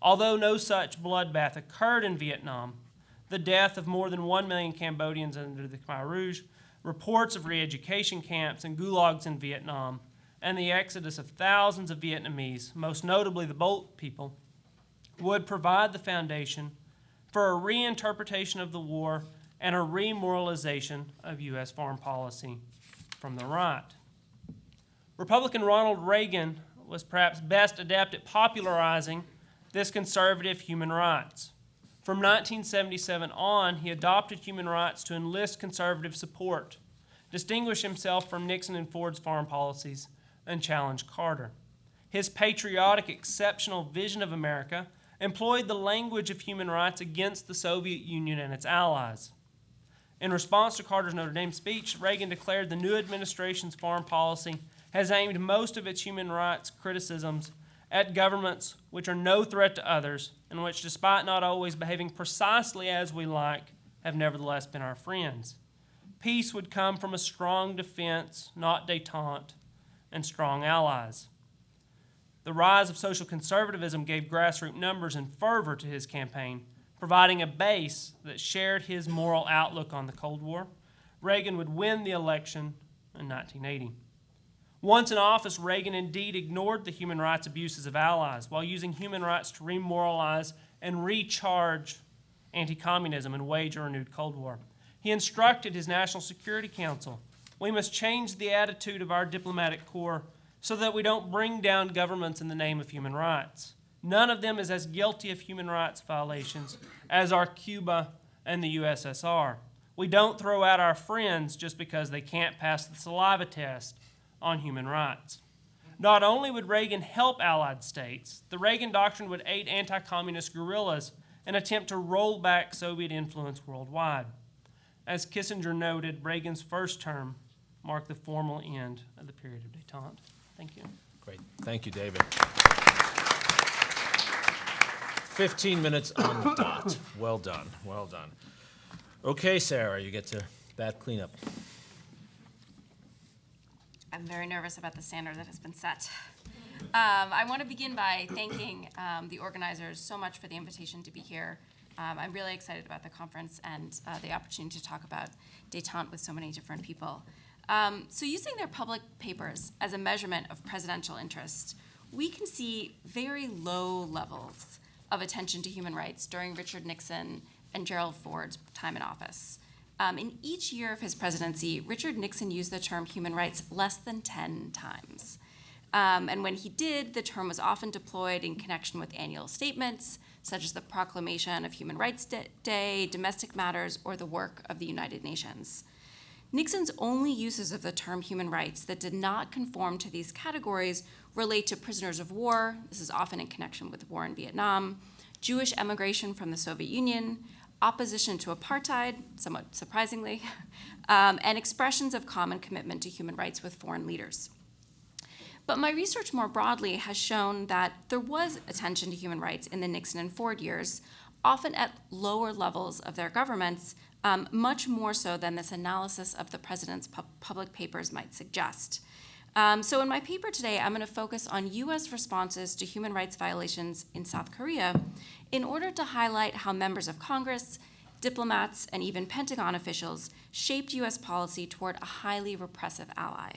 Although no such bloodbath occurred in Vietnam, the death of more than 1 million Cambodians under the Khmer Rouge, reports of re-education camps and gulags in Vietnam, and the exodus of thousands of Vietnamese, most notably the Boat people, would provide the foundation for a reinterpretation of the war and a remoralization of U.S. foreign policy from the right. Republican Ronald Reagan was perhaps best adept at popularizing this conservative human rights. From 1977 on, he adopted human rights to enlist conservative support, distinguish himself from Nixon and Ford's foreign policies, and challenge Carter. His patriotic, exceptional vision of America employed the language of human rights against the Soviet Union and its allies. In response to Carter's Notre Dame speech, Reagan declared the new administration's foreign policy has aimed most of its human rights criticisms at governments which are no threat to others and which, despite not always behaving precisely as we like, have nevertheless been our friends. Peace would come from a strong defense, not détente, and strong allies. The rise of social conservatism gave grassroots numbers and fervor to his campaign, providing a base that shared his moral outlook on the Cold War. Reagan would win the election in 1980. Once in office, Reagan indeed ignored the human rights abuses of allies while using human rights to remoralize and recharge anti-communism and wage a renewed Cold War. He instructed his National Security Council, we must change the attitude of our diplomatic corps so that we don't bring down governments in the name of human rights. None of them is as guilty of human rights violations as are Cuba and the USSR. We don't throw out our friends just because they can't pass the saliva test on human rights. Not only would Reagan help allied states, the Reagan Doctrine would aid anti-communist guerrillas and attempt to roll back Soviet influence worldwide. As Kissinger noted, Reagan's first term marked the formal end of the period of détente. Thank you. Great. Thank you, David. 15 minutes on the dot. Well done. Well done. Okay, Sarah, you get to that cleanup. I'm very nervous about the standard that has been set. I want to begin by thanking the organizers so much for the invitation to be here. I'm really excited about the conference and the opportunity to talk about détente with so many different people. So using their public papers as a measurement of presidential interest, we can see very low levels of attention to human rights during Richard Nixon and Gerald Ford's time in office. In each year of his presidency, Richard Nixon used the term human rights less than 10 times. And when he did, the term was often deployed in connection with annual statements, such as the proclamation of Human Rights Day, domestic matters, or the work of the United Nations. Nixon's only uses of the term human rights that did not conform to these categories relate to prisoners of war, this is often in connection with the war in Vietnam, Jewish emigration from the Soviet Union, opposition to apartheid, somewhat surprisingly, and expressions of common commitment to human rights with foreign leaders. But my research more broadly has shown that there was attention to human rights in the Nixon and Ford years, often at lower levels of their governments, much more so than this analysis of the president's public papers might suggest. So in my paper today, I'm going to focus on U.S. responses to human rights violations in South Korea in order to highlight how members of Congress, diplomats, and even Pentagon officials shaped U.S. policy toward a highly repressive ally.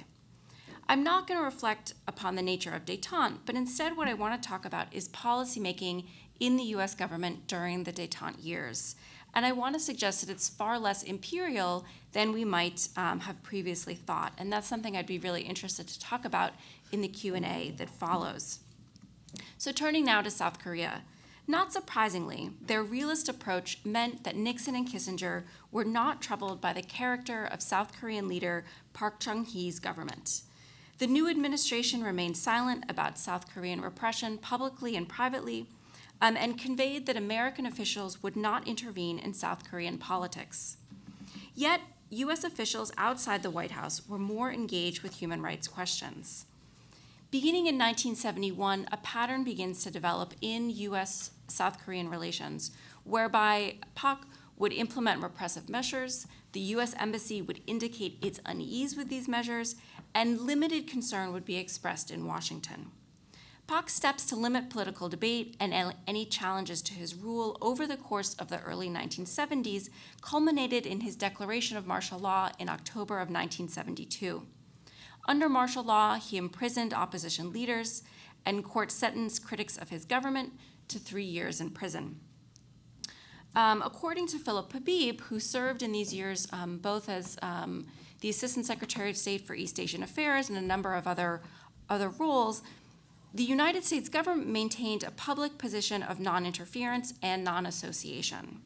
I'm not going to reflect upon the nature of détente, but instead what I want to talk about is policymaking in the U.S. government during the détente years. And I want to suggest that it's far less imperial than we might have previously thought. And that's something I'd be really interested to talk about in the Q&A that follows. So turning now to South Korea. Not surprisingly, their realist approach meant that Nixon and Kissinger were not troubled by the character of South Korean leader Park Chung-hee's government. The new administration remained silent about South Korean repression publicly and privately, and conveyed that American officials would not intervene in South Korean politics. Yet, U.S. officials outside the White House were more engaged with human rights questions. Beginning in 1971, a pattern begins to develop in U.S.-South Korean relations, whereby Park would implement repressive measures, the U.S. Embassy would indicate its unease with these measures, and limited concern would be expressed in Washington. Park's steps to limit political debate and any challenges to his rule over the course of the early 1970s culminated in his declaration of martial law in October of 1972. Under martial law, he imprisoned opposition leaders, and courts sentenced critics of his government to 3 years in prison. According to Philip Habib, who served in these years both as the Assistant Secretary of State for East Asian Affairs and a number of other roles, the United States government maintained a public position of non-interference and non-association.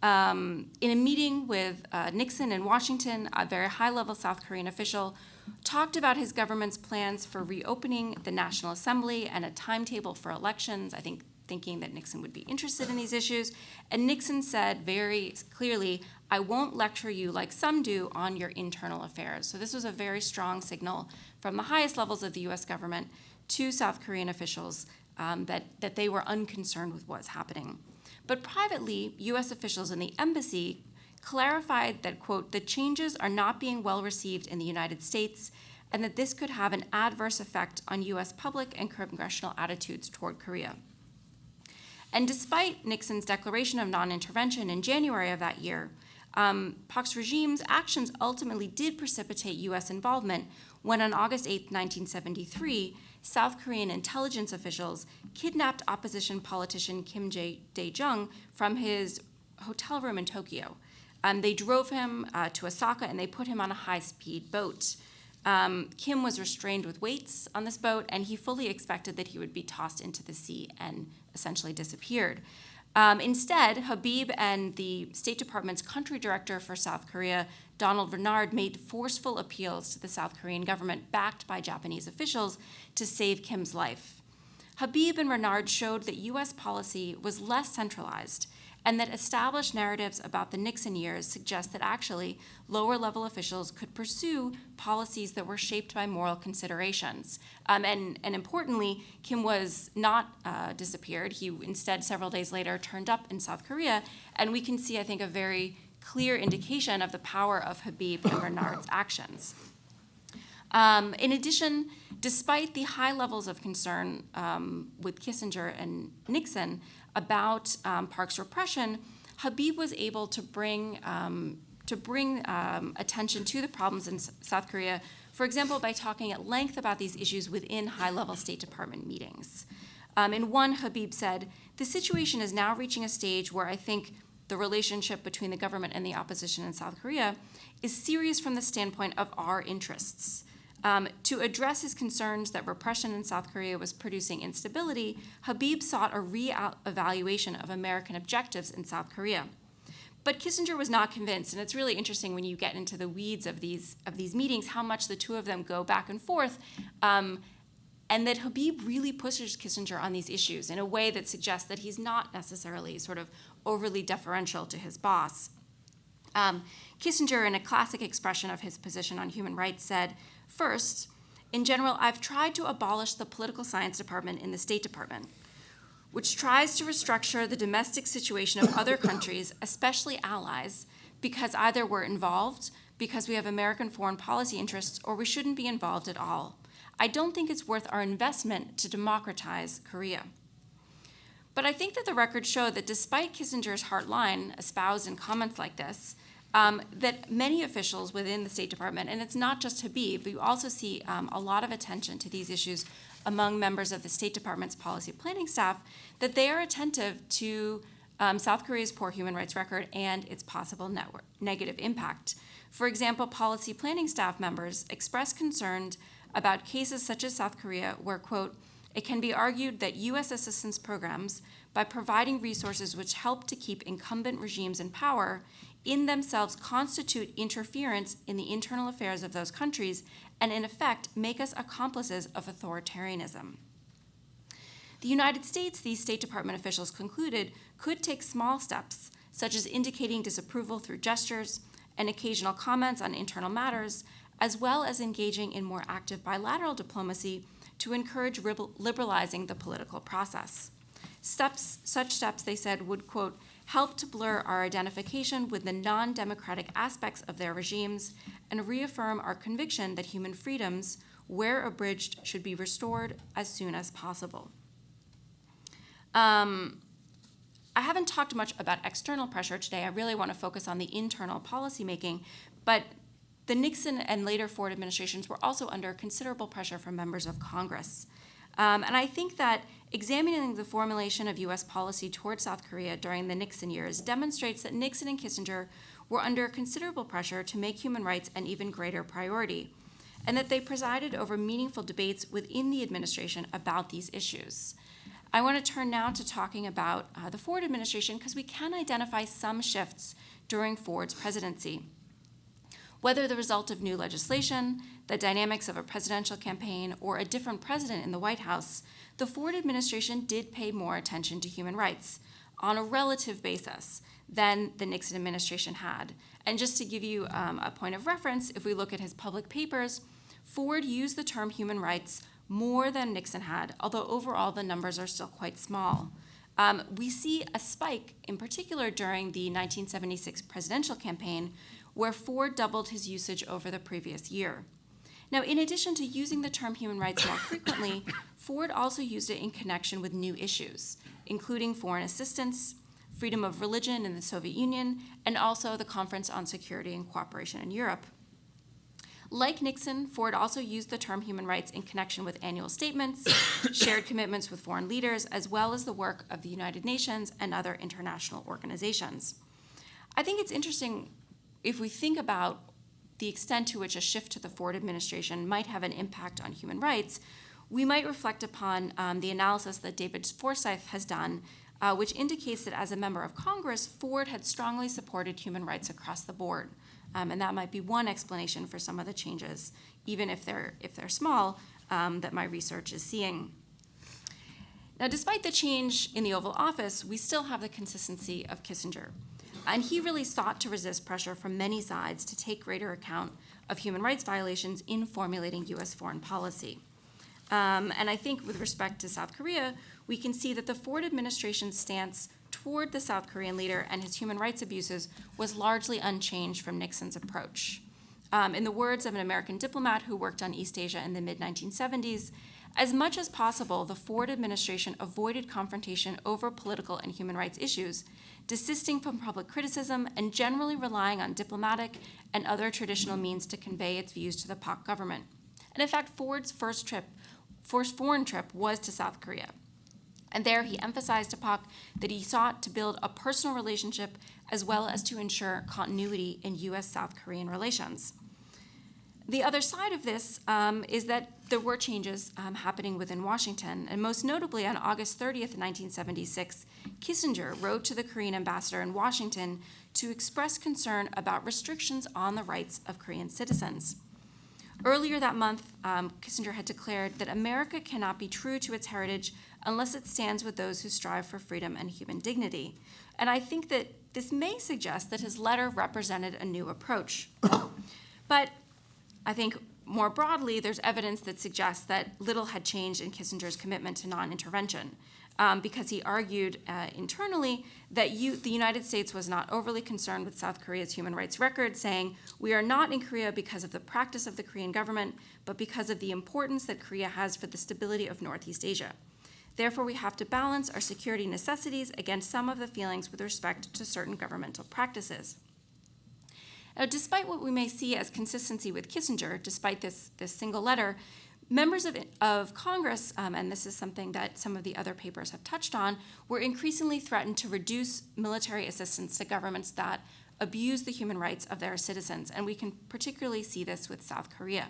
In a meeting with Nixon in Washington, a very high-level South Korean official talked about his government's plans for reopening the National Assembly and a timetable for elections, thinking that Nixon would be interested in these issues. And Nixon said very clearly, "I won't lecture you like some do on your internal affairs." So this was a very strong signal from the highest levels of the U.S. government to South Korean officials that they were unconcerned with what's happening. But privately, U.S. officials in the embassy clarified that, quote, "the changes are not being well received in the United States and that this could have an adverse effect on U.S. public and congressional attitudes toward Korea." And despite Nixon's declaration of non-intervention in January of that year, Park's regime's actions ultimately did precipitate U.S. involvement when on August 8, 1973, South Korean intelligence officials kidnapped opposition politician Kim Dae-jung from his hotel room in Tokyo. They drove him to Osaka and they put him on a high-speed boat. Kim was restrained with weights on this boat, and he fully expected that he would be tossed into the sea and essentially disappeared. Instead, Habib and the State Department's country director for South Korea, Donald Renard, made forceful appeals to the South Korean government, backed by Japanese officials, to save Kim's life. Habib and Renard showed that U.S. policy was less centralized and that established narratives about the Nixon years suggest that actually lower-level officials could pursue policies that were shaped by moral considerations. And importantly, Kim was not disappeared. He instead, several days later, turned up in South Korea, and we can see, I think, a very clear indication of the power of Habib and Renard's actions. In addition, despite the high levels of concern with Kissinger and Nixon about Park's repression, Habib was able to bring attention to the problems in South Korea, for example, by talking at length about these issues within high-level State Department meetings. In one, Habib said, "The situation is now reaching a stage where I think the relationship between the government and the opposition in South Korea is serious from the standpoint of our interests." To address his concerns that repression in South Korea was producing instability, Habib sought a re-evaluation of American objectives in South Korea. But Kissinger was not convinced, and it's really interesting when you get into the weeds of these meetings how much the two of them go back and forth, and that Habib really pushes Kissinger on these issues in a way that suggests that he's not necessarily sort of overly deferential to his boss. Kissinger, in a classic expression of his position on human rights, said, "First, in general, I've tried to abolish the political science department in the State Department, which tries to restructure the domestic situation of other countries, especially allies, because either we're involved, because we have American foreign policy interests, or we shouldn't be involved at all. I don't think it's worth our investment to democratize Korea." But I think that the records show that despite Kissinger's hard line espoused in comments like this, that many officials within the State Department, and it's not just Habib, but you also see a lot of attention to these issues among members of the State Department's policy planning staff, that they are attentive to South Korea's poor human rights record and its possible negative impact. For example, policy planning staff members expressed concern about cases such as South Korea where, quote, "It can be argued that U.S. assistance programs, by providing resources which help to keep incumbent regimes in power, in themselves constitute interference in the internal affairs of those countries and in effect make us accomplices of authoritarianism." The United States, these State Department officials concluded, could take small steps, such as indicating disapproval through gestures and occasional comments on internal matters, as well as engaging in more active bilateral diplomacy to encourage liberalizing the political process. Such steps, they said, would, quote, "help to blur our identification with the non-democratic aspects of their regimes and reaffirm our conviction that human freedoms, where abridged, should be restored as soon as possible." I haven't talked much about external pressure today. I really want to focus on the internal policymaking, but the Nixon and later Ford administrations were also under considerable pressure from members of Congress. And I think that examining the formulation of U.S. policy toward South Korea during the Nixon years demonstrates that Nixon and Kissinger were under considerable pressure to make human rights an even greater priority, and that they presided over meaningful debates within the administration about these issues. I want to turn now to talking about the Ford administration because we can identify some shifts during Ford's presidency. Whether the result of new legislation, the dynamics of a presidential campaign, or a different president in the White House, the Ford administration did pay more attention to human rights on a relative basis than the Nixon administration had. And just to give you a point of reference, if we look at his public papers, Ford used the term human rights more than Nixon had, although overall the numbers are still quite small. We see a spike, in particular during the 1976 presidential campaign, where Ford doubled his usage over the previous year. Now, in addition to using the term human rights more frequently, Ford also used it in connection with new issues, including foreign assistance, freedom of religion in the Soviet Union, and also the Conference on Security and Cooperation in Europe. Like Nixon, Ford also used the term human rights in connection with annual statements, shared commitments with foreign leaders, as well as the work of the United Nations and other international organizations. I think it's interesting if we think about the extent to which a shift to the Ford administration might have an impact on human rights, we might reflect upon the analysis that David Forsyth has done which indicates that as a member of Congress, Ford had strongly supported human rights across the board. And that might be one explanation for some of the changes, even if they're small, that my research is seeing. Now, despite the change in the Oval Office, we still have the consistency of Kissinger. And he really sought to resist pressure from many sides to take greater account of human rights violations in formulating U.S. foreign policy. And I think with respect to South Korea, we can see that the Ford administration's stance toward the South Korean leader and his human rights abuses was largely unchanged from Nixon's approach. In the words of an American diplomat who worked on East Asia in the mid-1970s, as much as possible, the Ford administration avoided confrontation over political and human rights issues, desisting from public criticism and generally relying on diplomatic and other traditional means to convey its views to the PAC government. And in fact, Ford's first foreign trip was to South Korea. And there he emphasized to PAC that he sought to build a personal relationship as well as to ensure continuity in U.S.-South Korean relations. The other side of this is that there were changes happening within Washington, and most notably on August 30th, 1976, Kissinger wrote to the Korean ambassador in Washington to express concern about restrictions on the rights of Korean citizens. Earlier that month, Kissinger had declared that America cannot be true to its heritage unless it stands with those who strive for freedom and human dignity. And I think that this may suggest that his letter represented a new approach. But I think more broadly, there's evidence that suggests that little had changed in Kissinger's commitment to non-intervention, because he argued internally that the United States was not overly concerned with South Korea's human rights record, saying, "We are not in Korea because of the practice of the Korean government, but because of the importance that Korea has for the stability of Northeast Asia. Therefore, we have to balance our security necessities against some of the feelings with respect to certain governmental practices." Now, despite what we may see as consistency with Kissinger, despite this single letter, members of Congress, and this is something that some of the other papers have touched on, were increasingly threatened to reduce military assistance to governments that abuse the human rights of their citizens, and we can particularly see this with South Korea.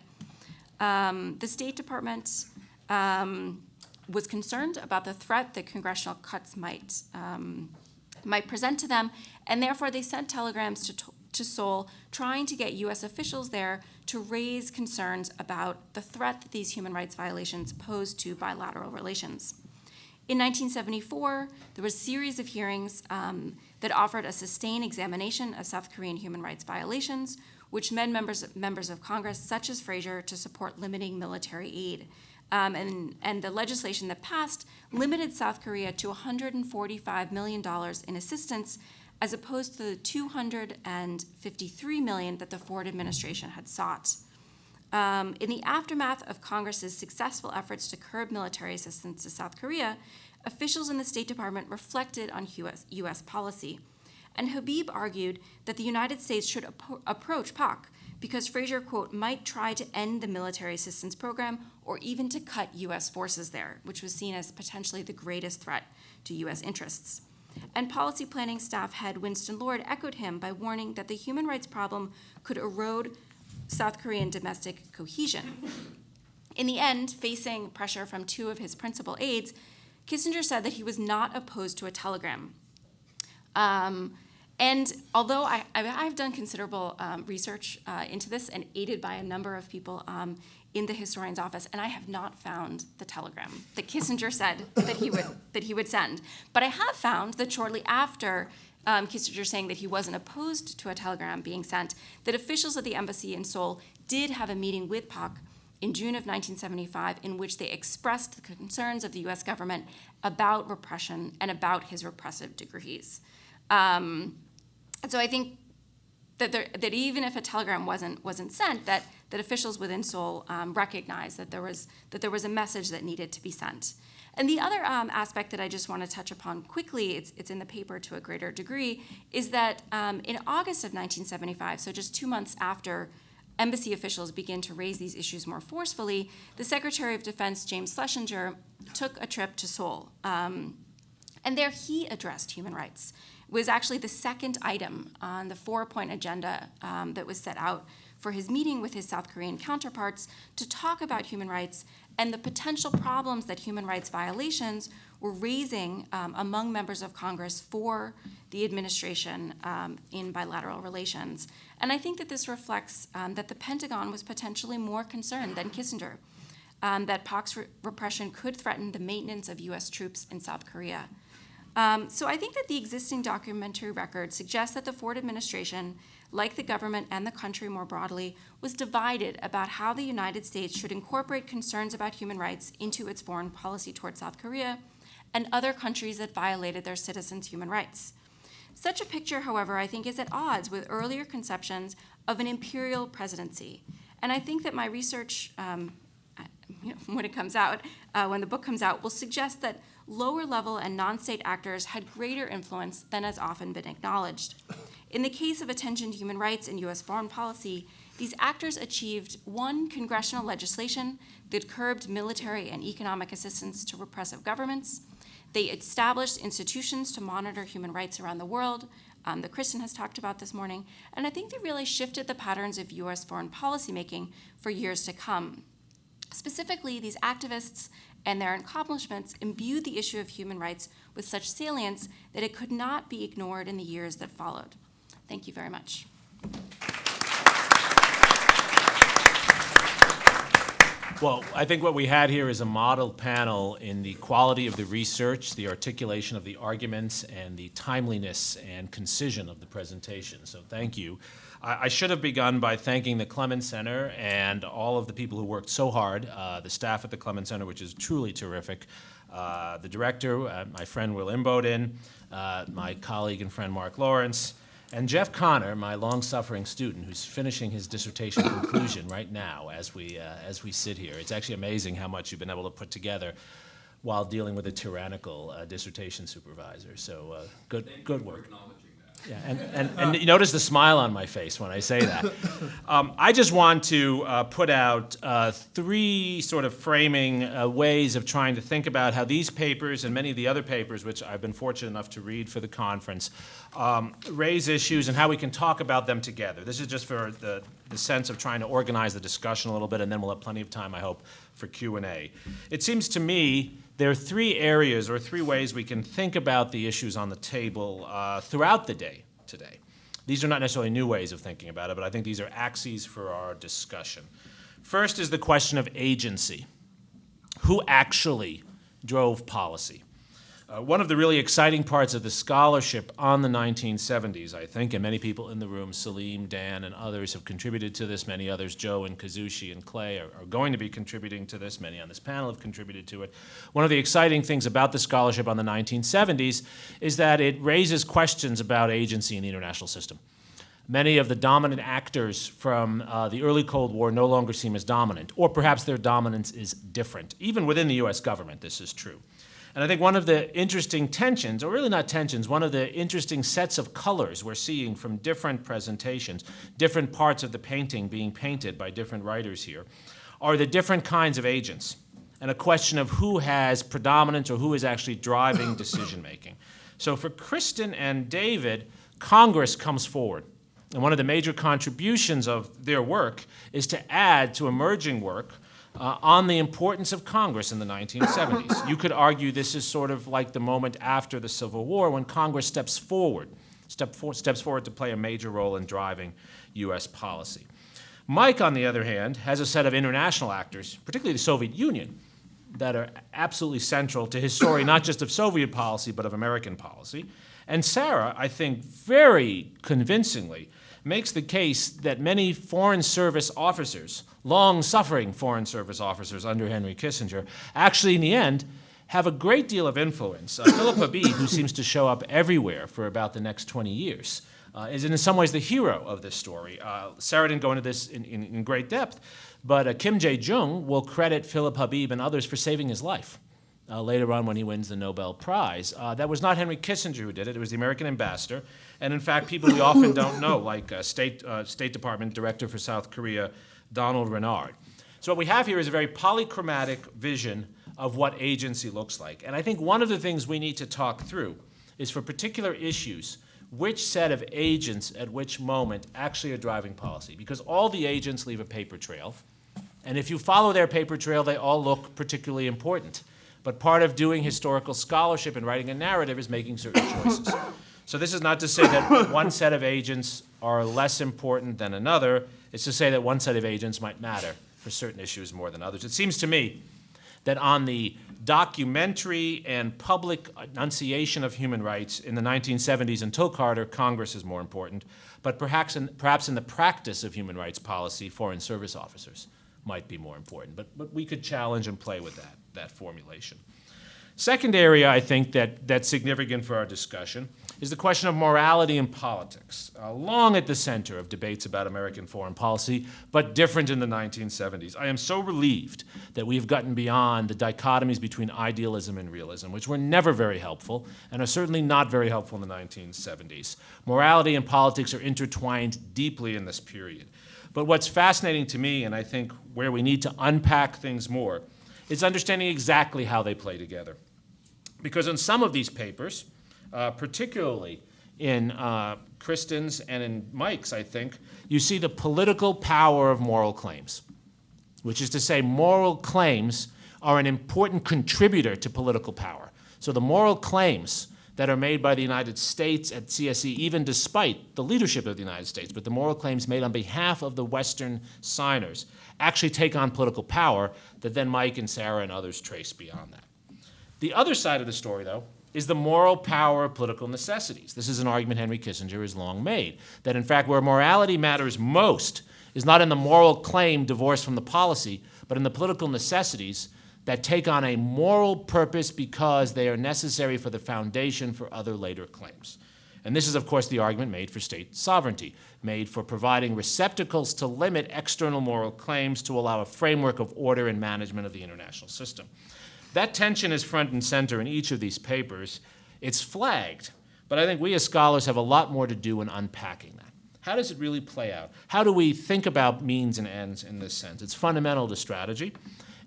The State Department was concerned about the threat that congressional cuts might present to them, and therefore they sent telegrams to Seoul trying to get U.S. officials there to raise concerns about the threat that these human rights violations pose to bilateral relations. In 1974, there was a series of hearings that offered a sustained examination of South Korean human rights violations, which led members of Congress, such as Fraser, to support limiting military aid. And the legislation that passed limited South Korea to $145 million in assistance, as opposed to the $253 million that the Ford administration had sought. In the aftermath of Congress's successful efforts to curb military assistance to South Korea, officials in the State Department reflected on U.S. policy. And Habib argued that the United States should approach PAC because Fraser, quote, might try to end the military assistance program or even to cut U.S. forces there, which was seen as potentially the greatest threat to U.S. interests. And policy planning staff head Winston Lord echoed him by warning that the human rights problem could erode South Korean domestic cohesion. In the end, facing pressure from two of his principal aides, Kissinger said that he was not opposed to a telegram. And although I've done considerable research into this and aided by a number of people in the historian's office, and I have not found the telegram that Kissinger said that he would send. But I have found that shortly after Kissinger saying that he wasn't opposed to a telegram being sent, that officials at the embassy in Seoul did have a meeting with PAC in June of 1975 in which they expressed the concerns of the U.S. government about repression and about his repressive decrees. So I think that even if a telegram wasn't sent, that officials within Seoul recognized that there was a message that needed to be sent. And the other aspect that I just want to touch upon quickly, it's in the paper to a greater degree, is that in August of 1975, so just 2 months after embassy officials began to raise these issues more forcefully, the Secretary of Defense, James Schlesinger, took a trip to Seoul. And there he addressed human rights. It was actually the second item on the 4-point agenda that was set out for his meeting with his South Korean counterparts to talk about human rights and the potential problems that human rights violations were raising among members of Congress for the administration in bilateral relations. And I think that this reflects that the Pentagon was potentially more concerned than Kissinger, that POC's repression could threaten the maintenance of US troops in South Korea. So I think that the existing documentary record suggests that the Ford administration, like the government and the country more broadly, was divided about how the United States should incorporate concerns about human rights into its foreign policy toward South Korea and other countries that violated their citizens' human rights. Such a picture, however, I think is at odds with earlier conceptions of an imperial presidency. And I think that my research, when it comes out, when the book comes out, will suggest that lower level and non-state actors had greater influence than has often been acknowledged. In the case of attention to human rights in US foreign policy, these actors achieved one, congressional legislation that curbed military and economic assistance to repressive governments. They established institutions to monitor human rights around the world, that Kristen has talked about this morning, and I think they really shifted the patterns of US foreign policy making for years to come. Specifically, these activists and their accomplishments imbued the issue of human rights with such salience that it could not be ignored in the years that followed. Thank you very much. Well, I think what we had here is a model panel in the quality of the research, the articulation of the arguments, and the timeliness and concision of the presentation. So thank you. I should have begun by thanking the Clements Center and all of the people who worked so hard, the staff at the Clements Center, which is truly terrific, the director, my friend Will Imboden, my colleague and friend Mark Lawrence, and Jeff Connor, my long-suffering student, who's finishing his dissertation conclusion right now as we sit here. It's actually amazing how much you've been able to put together while dealing with a tyrannical dissertation supervisor. So good work. Yeah, and you notice the smile on my face when I say that. I just want to put out three sort of framing ways of trying to think about how these papers and many of the other papers, which I've been fortunate enough to read for the conference, raise issues and how we can talk about them together. This is just for the sense of trying to organize the discussion a little bit, and then we'll have plenty of time, I hope, for Q&A. It seems to me there are three areas or three ways we can think about the issues on the table throughout the day today. These are not necessarily new ways of thinking about it, but I think these are axes for our discussion. First is the question of agency. Who actually drove policy? One of the really exciting parts of the scholarship on the 1970s, I think, and many people in the room, Salim, Dan, and others have contributed to this. Many others, Joe and Kazushi and Clay, are going to be contributing to this. Many on this panel have contributed to it. One of the exciting things about the scholarship on the 1970s is that it raises questions about agency in the international system. Many of the dominant actors from the early Cold War no longer seem as dominant, or perhaps their dominance is different. Even within the US government, this is true. And I think one of the interesting tensions, or really not tensions, one of the interesting sets of colors we're seeing from different presentations, different parts of the painting being painted by different writers here, are the different kinds of agents, and a question of who has predominance or who is actually driving decision-making. So for Kristen and David, Congress comes forward. And one of the major contributions of their work is to add to emerging work on the importance of Congress in the 1970s. You could argue this is sort of like the moment after the Civil War when Congress steps forward to play a major role in driving U.S. policy. Mike, on the other hand, has a set of international actors, particularly the Soviet Union, that are absolutely central to his story, not just of Soviet policy, but of American policy. And Sarah, I think, very convincingly makes the case that many Foreign Service officers, long-suffering Foreign Service officers under Henry Kissinger, actually, in the end, have a great deal of influence. Philip Habib, who seems to show up everywhere for about the next 20 years, is in some ways the hero of this story. Sarah didn't go into this in great depth, but Kim Jae-jung will credit Philip Habib and others for saving his life. Later on when he wins the Nobel Prize. That was not Henry Kissinger who did it. It was the American ambassador. And in fact, people we often don't know, like State Department Director for South Korea, Donald Renard. So what we have here is a very polychromatic vision of what agency looks like. And I think one of the things we need to talk through is for particular issues, which set of agents at which moment actually are driving policy. Because all the agents leave a paper trail, and if you follow their paper trail, they all look particularly important. But part of doing historical scholarship and writing a narrative is making certain choices. So this is not to say that one set of agents are less important than another. It's to say that one set of agents might matter for certain issues more than others. It seems to me that on the documentary and public enunciation of human rights in the 1970s until Carter, Congress is more important. But perhaps in the practice of human rights policy, foreign service officers might be more important. But we could challenge and play with that formulation. Second area I think that's significant for our discussion is the question of morality in politics, long at the center of debates about American foreign policy, but different in the 1970s. I am so relieved that we've gotten beyond the dichotomies between idealism and realism, which were never very helpful and are certainly not very helpful in the 1970s. Morality and politics are intertwined deeply in this period. But what's fascinating to me, and I think where we need to unpack things more, is understanding exactly how they play together. Because in some of these papers, particularly in Kristen's and in Mike's, I think, you see the political power of moral claims, which is to say moral claims are an important contributor to political power. So the moral claims that are made by the United States at Csce, even despite the leadership of the United States, but the moral claims made on behalf of the Western signers actually take on political power that then Mike and Sarah and others trace beyond that. The other side of the story, though, is the moral power of political necessities. This is an argument Henry Kissinger has long made, that in fact where morality matters most is not in the moral claim divorced from the policy, but in the political necessities that take on a moral purpose because they are necessary for the foundation for other later claims. And this is, of course, the argument made for state sovereignty, made for providing receptacles to limit external moral claims to allow a framework of order and management of the international system. That tension is front and center in each of these papers. It's flagged, but I think we as scholars have a lot more to do in unpacking that. How does it really play out? How do we think about means and ends in this sense? It's fundamental to strategy,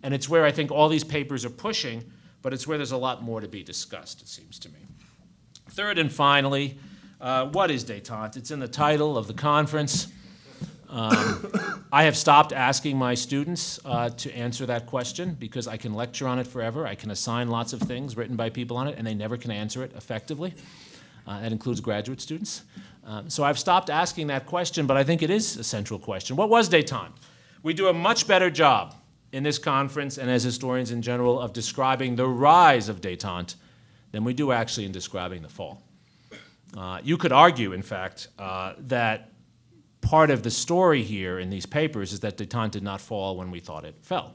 and it's where I think all these papers are pushing, but it's where there's a lot more to be discussed, it seems to me. Third and finally, what is détente? It's in the title of the conference. I have stopped asking my students to answer that question because I can lecture on it forever. I can assign lots of things written by people on it, and they never can answer it effectively. That includes graduate students. So I've stopped asking that question, but I think it is a central question. What was détente? We do a much better job in this conference and as historians in general of describing the rise of détente than we do actually in describing the fall. You could argue, in fact, that part of the story here in these papers is that détente did not fall when we thought it fell.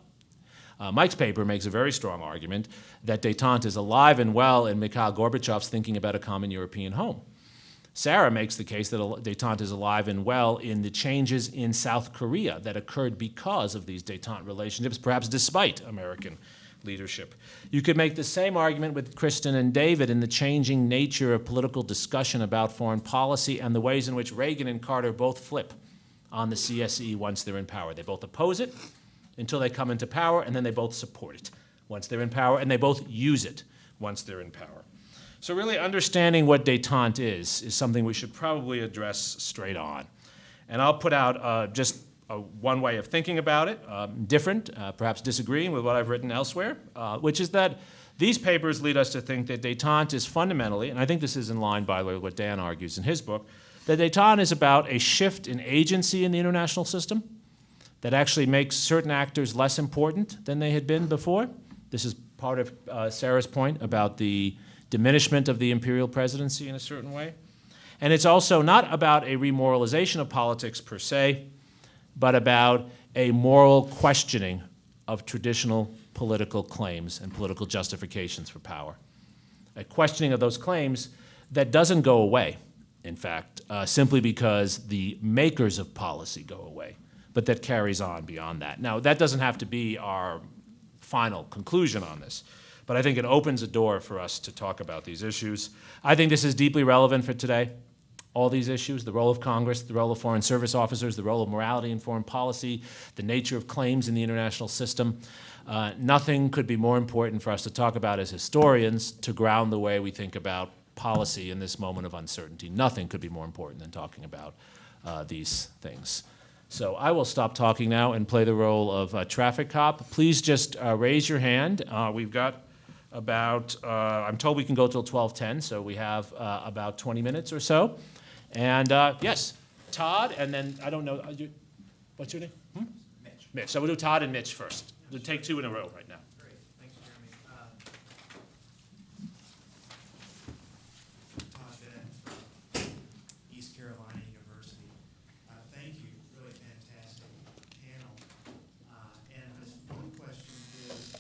Mike's paper makes a very strong argument that détente is alive and well in Mikhail Gorbachev's thinking about a common European home. Sarah makes the case that détente is alive and well in the changes in South Korea that occurred because of these détente relationships, perhaps despite American leadership. You could make the same argument with Kristen and David in the changing nature of political discussion about foreign policy and the ways in which Reagan and Carter both flip on the Csce once they're in power. They both oppose it until they come into power, and then they both support it once they're in power, and they both use it once they're in power. So really understanding what détente is something we should probably address straight on. And I'll put out just one way of thinking about it, different, perhaps disagreeing with what I've written elsewhere, which is that these papers lead us to think that détente is fundamentally, and I think this is in line, by the way, with what Dan argues in his book, that détente is about a shift in agency in the international system that actually makes certain actors less important than they had been before. This is part of Sarah's point about the diminishment of the imperial presidency in a certain way. And it's also not about a remoralization of politics per se, but about a moral questioning of traditional political claims and political justifications for power. A questioning of those claims that doesn't go away, in fact, simply because the makers of policy go away, but that carries on beyond that. Now, that doesn't have to be our final conclusion on this, but I think it opens a door for us to talk about these issues. I think this is deeply relevant for today. All these issues, the role of Congress, the role of foreign service officers, the role of morality in foreign policy, the nature of claims in the international system. Nothing could be more important for us to talk about as historians to ground the way we think about policy in this moment of uncertainty. Nothing could be more important than talking about these things. So I will stop talking now and play the role of traffic cop. Please just raise your hand. We've got about, I'm told we can go till 12:10, so we have about 20 minutes or so. And yes, Todd, and then, I don't know, what's your name? Mitch. Mitch. So we'll do Todd and Mitch first. We'll take two in a row right now. Great, thanks, Jeremy. Todd Bennett from East Carolina University. Thank you, really fantastic panel. And this one question is,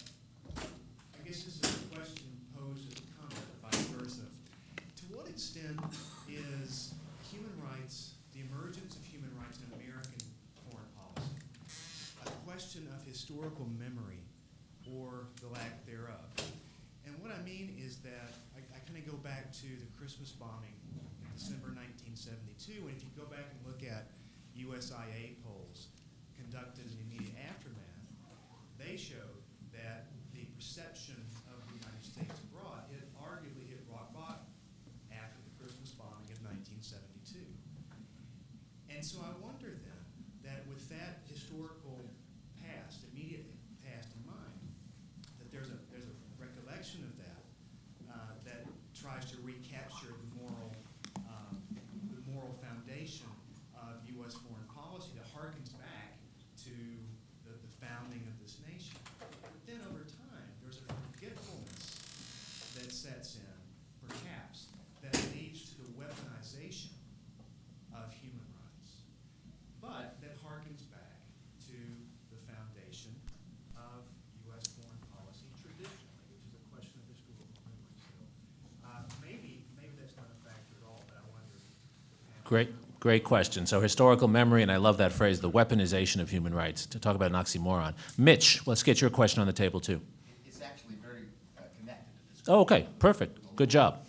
I guess this is a question posed as a comment, or vice versa. To what extent is human rights, the emergence of human rights in American foreign policy, a question of historical memory or the lack thereof? And what I mean is that I kind of go back to the Christmas bombing in December 1972, and if you go back and look at USIA polls conducted in the immediate aftermath, they showed that the perception of the United States abroad had arguably hit rock bottom after the Christmas bombing of 1972. And so I wonder then that with that historical past, immediate past in mind, that there's a recollection of that that tries to recapture the moral foundation of U.S. foreign policy that harkens back to the founding of this nation. But then over time, there's a forgetfulness that sets in, perhaps, that leads to the weaponization of human rights, but that harkens back to the foundation of U.S. foreign policy traditionally, which is a question of historical memory. So maybe that's not a factor at all, but I wonder. Great question. So historical memory, and I love that phrase, the weaponization of human rights, to talk about an oxymoron. Mitch, let's get your question on the table too. It's actually very connected to this. Oh, okay, perfect. Good job.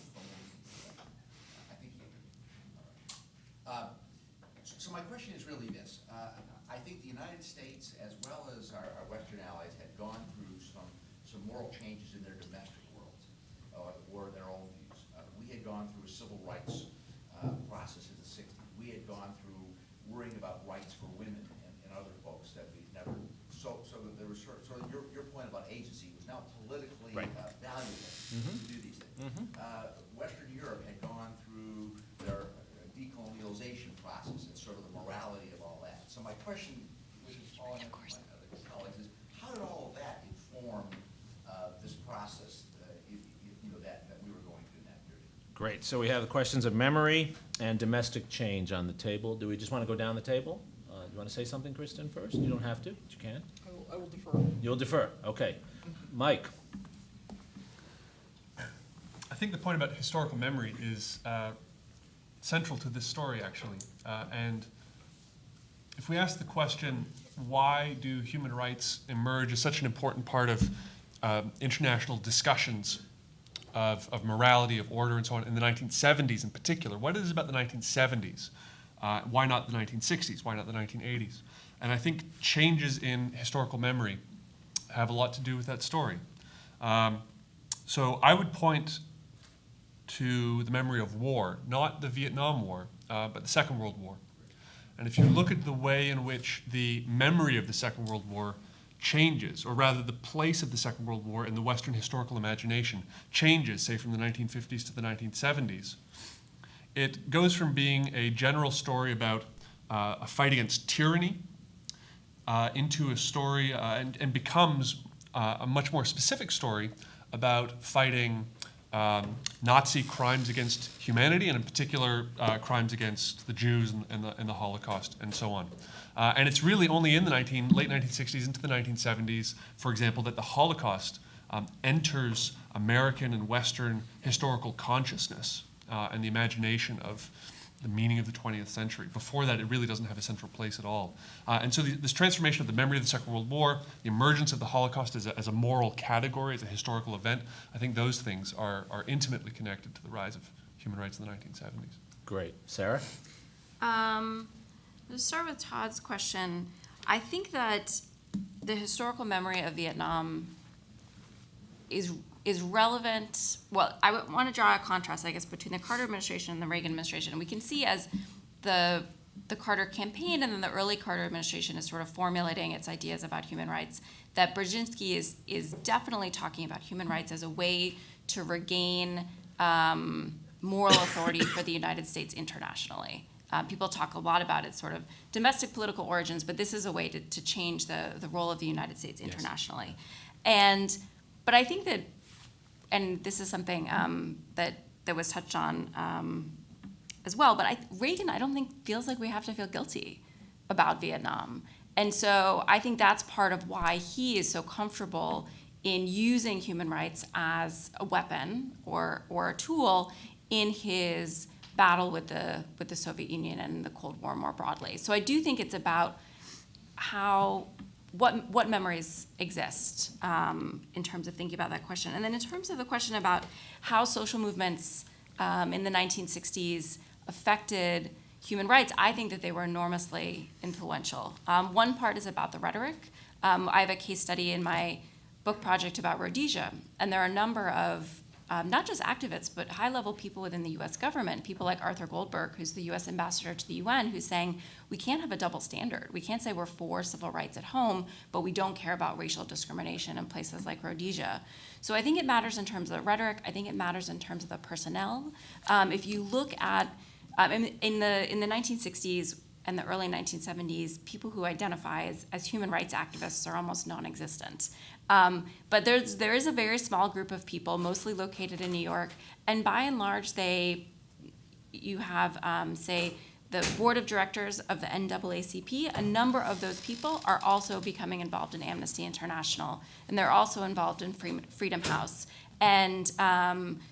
I think so my question is really this. I think the United States, as well as our Western allies, had gone through some moral changes in their domestic worlds, or their own views. We had gone through a civil rights process in the 60s. We had gone through worrying about rights for women and other folks that we never. So that there was sort of your point about agency was now politically Right. valuable to do these things. Western Europe had gone through their decolonialization process and sort of the morality of all that. So my question, which is following up with my other colleagues, is how did all of that inform this process, that we were going through in that period? Great. So we have the questions of memory and domestic change on the table. Do we just want to go down the table? You want to say something, Kristen, first? You don't have to, but you can. I will defer. You'll defer. Okay. Mike. I think the point about historical memory is central to this story, actually. And if we ask the question, why do human rights emerge as such an important part of international discussions of morality, of order, and so on in the 1970s in particular? What is it about the 1970s? Why not the 1960s? Why not the 1980s? And I think changes in historical memory have a lot to do with that story. So I would point to the memory of war, not the Vietnam War, but the Second World War. And if you look at the way in which the memory of the Second World War changes, or rather the place of the Second World War in the Western historical imagination changes, say from the 1950s to the 1970s, it goes from being a general story about a fight against tyranny into a story and becomes a much more specific story about fighting Nazi crimes against humanity, and in particular crimes against the Jews and the Holocaust and so on. And it's really only in the late 1960s into the 1970s, for example, that the Holocaust enters American and Western historical consciousness and the imagination of the meaning of the 20th century. Before that, it really doesn't have a central place at all. And so this transformation of the memory of the Second World War, the emergence of the Holocaust as a moral category, as a historical event, I think those things are intimately connected to the rise of human rights in the 1970s. Great. Sarah? Let's start with Todd's question. I think that the historical memory of Vietnam is is relevant. Well, I would want to draw a contrast, I guess, between the Carter administration and the Reagan administration. And we can see as the Carter campaign and then the early Carter administration is sort of formulating its ideas about human rights, that Brzezinski is definitely talking about human rights as a way to regain moral authority for the United States internationally. People talk a lot about its sort of domestic political origins, but this is a way to change the role of the United States internationally. Yes. But I think that, and this is something that was touched on as well, but Reagan, I don't think, feels like we have to feel guilty about Vietnam. And so I think that's part of why he is so comfortable in using human rights as a weapon or a tool in his battle with the Soviet Union and the Cold War more broadly. So I do think it's about what memories exist in terms of thinking about that question. And then in terms of the question about how social movements in the 1960s affected human rights, I think that they were enormously influential. One part is about the rhetoric. I have a case study in my book project about Rhodesia, and there are a number of not just activists, but high-level people within the U.S. government, people like Arthur Goldberg, who's the U.S. ambassador to the UN, who's saying, we can't have a double standard. We can't say we're for civil rights at home, but we don't care about racial discrimination in places like Rhodesia. So I think it matters in terms of the rhetoric. I think it matters in terms of the personnel. If you look at, in the 1960s and the early 1970s, people who identify as human rights activists are almost non-existent. But there is a very small group of people, mostly located in New York, and by and large, you have, say, the board of directors of the NAACP. A number of those people are also becoming involved in Amnesty International, and they're also involved in Freedom House. And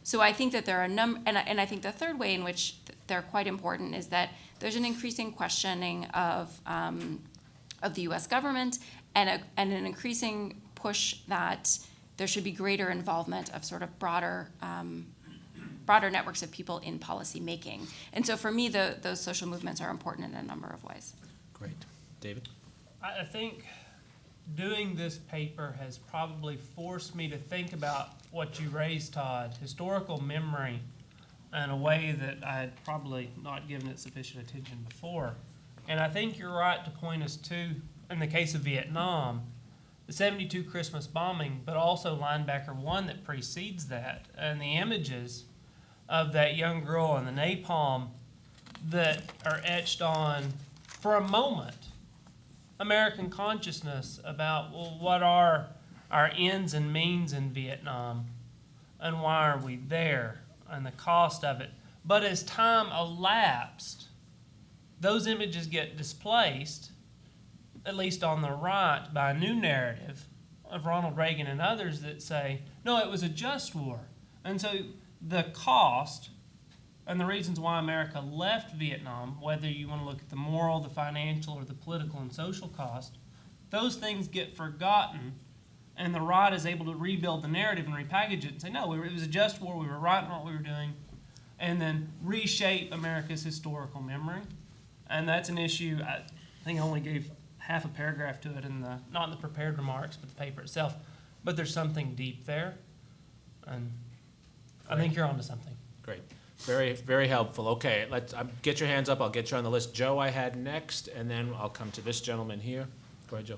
so I think that there are and I think the third way in which they're quite important is that there's an increasing questioning of the U.S. government and an increasing push that there should be greater involvement of sort of broader networks of people in policy making. And so for me, those social movements are important in a number of ways. Great. David? I think doing this paper has probably forced me to think about what you raised, Todd, historical memory, in a way that I had probably not given it sufficient attention before. And I think you're right to point us to, in the case of Vietnam, the 72 Christmas bombing, but also Linebacker 1 that precedes that, and the images of that young girl and the napalm that are etched on, for a moment, American consciousness about, well, what are our ends and means in Vietnam, and why are we there, and the cost of it. But as time elapsed, those images get displaced, at least on the right, by a new narrative of Ronald Reagan and others that say, no, it was a just war. And so the cost and the reasons why America left Vietnam, whether you want to look at the moral, the financial, or the political and social cost, those things get forgotten, and the right is able to rebuild the narrative and repackage it and say, no, it was a just war, we were right in what we were doing, and then reshape America's historical memory. And that's an issue, I think I only gave half a paragraph to it not in the prepared remarks, but the paper itself. But there's something deep there, and I think you're onto something. Great. Very, very helpful. Okay, let's get your hands up. I'll get you on the list. Joe, I had next, and then I'll come to this gentleman here. Go ahead, Joe.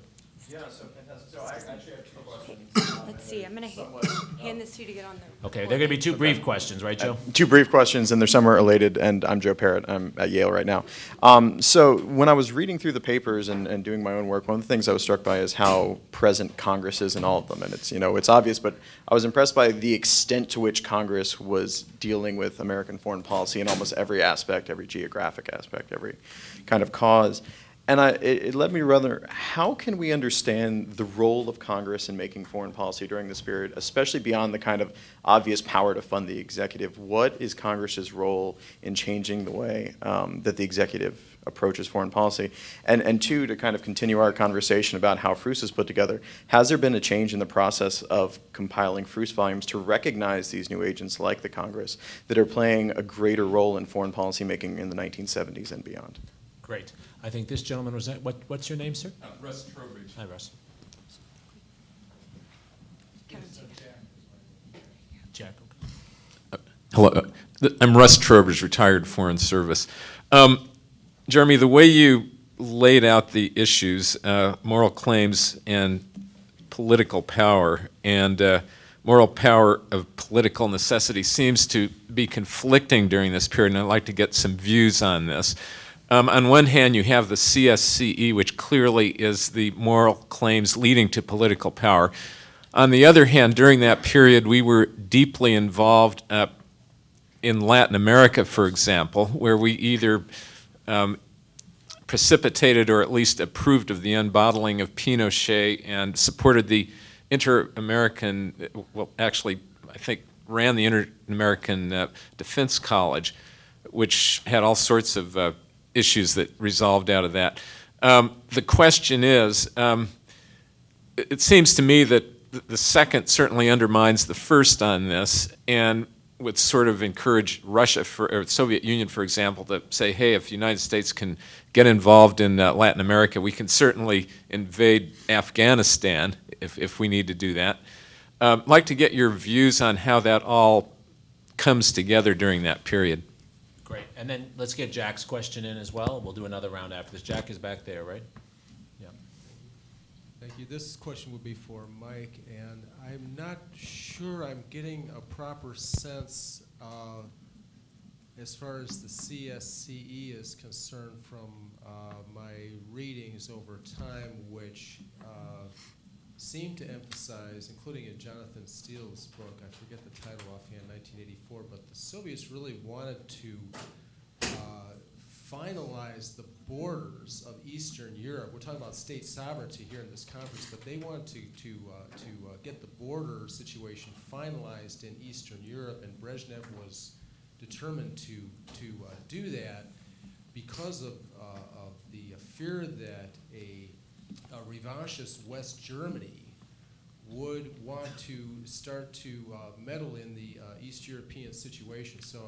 Yeah, so fantastic. So I actually have two questions. Let's see, I'm going to hand this to you to get on the. Okay, they're going to be two brief questions, right, Joe? Two brief questions, and they're somewhat related, and I'm Joe Parrott. I'm at Yale right now. So when I was reading through the papers and doing my own work, one of the things I was struck by is how present Congress is in all of them. And it's obvious, but I was impressed by the extent to which Congress was dealing with American foreign policy in almost every aspect, every geographic aspect, every kind of cause. And it led me to wonder, how can we understand the role of Congress in making foreign policy during this period, especially beyond the kind of obvious power to fund the executive? What is Congress's role in changing the way that the executive approaches foreign policy? And two, to kind of continue our conversation about how FRUS is put together, has there been a change in the process of compiling FRUS volumes to recognize these new agents like the Congress that are playing a greater role in foreign policy making in the 1970s and beyond? Great. I think this gentleman was, what's your name, sir? Russ Trowbridge. Hi, Russ. Hello, I'm Russ Trowbridge, retired Foreign Service. Jeremy, the way you laid out the issues, moral claims and political power, and moral power of political necessity seems to be conflicting during this period, and I'd like to get some views on this. On one hand, you have the CSCE, which clearly is the moral claims leading to political power. On the other hand, during that period, we were deeply involved in Latin America, for example, where we either precipitated or at least approved of the unbottling of Pinochet and supported the Inter-American, well, actually, I think, ran the Inter-American Defense College, which had all sorts of issues that resolved out of that. The question is, it seems to me that the second certainly undermines the first on this, and would sort of encourage Russia, or Soviet Union, for example, to say, hey, if the United States can get involved in Latin America, we can certainly invade Afghanistan if we need to do that. I'd like to get your views on how that all comes together during that period. Great. And then let's get Jack's question in as well. We'll do another round after this. Jack is back there, right? Yeah. Thank you. This question would be for Mike, and I'm not sure I'm getting a proper sense as far as the CSCE is concerned from my readings over time, which seem to emphasize, including in Jonathan Steele's book, I forget the title offhand, 1984, but the Soviets really wanted to finalize the borders of Eastern Europe. We're talking about state sovereignty here in this conference, but they wanted to get the border situation finalized in Eastern Europe, and Brezhnev was determined to do that because of the fear that a revanchist West Germany would want to start to meddle in the East European situation. So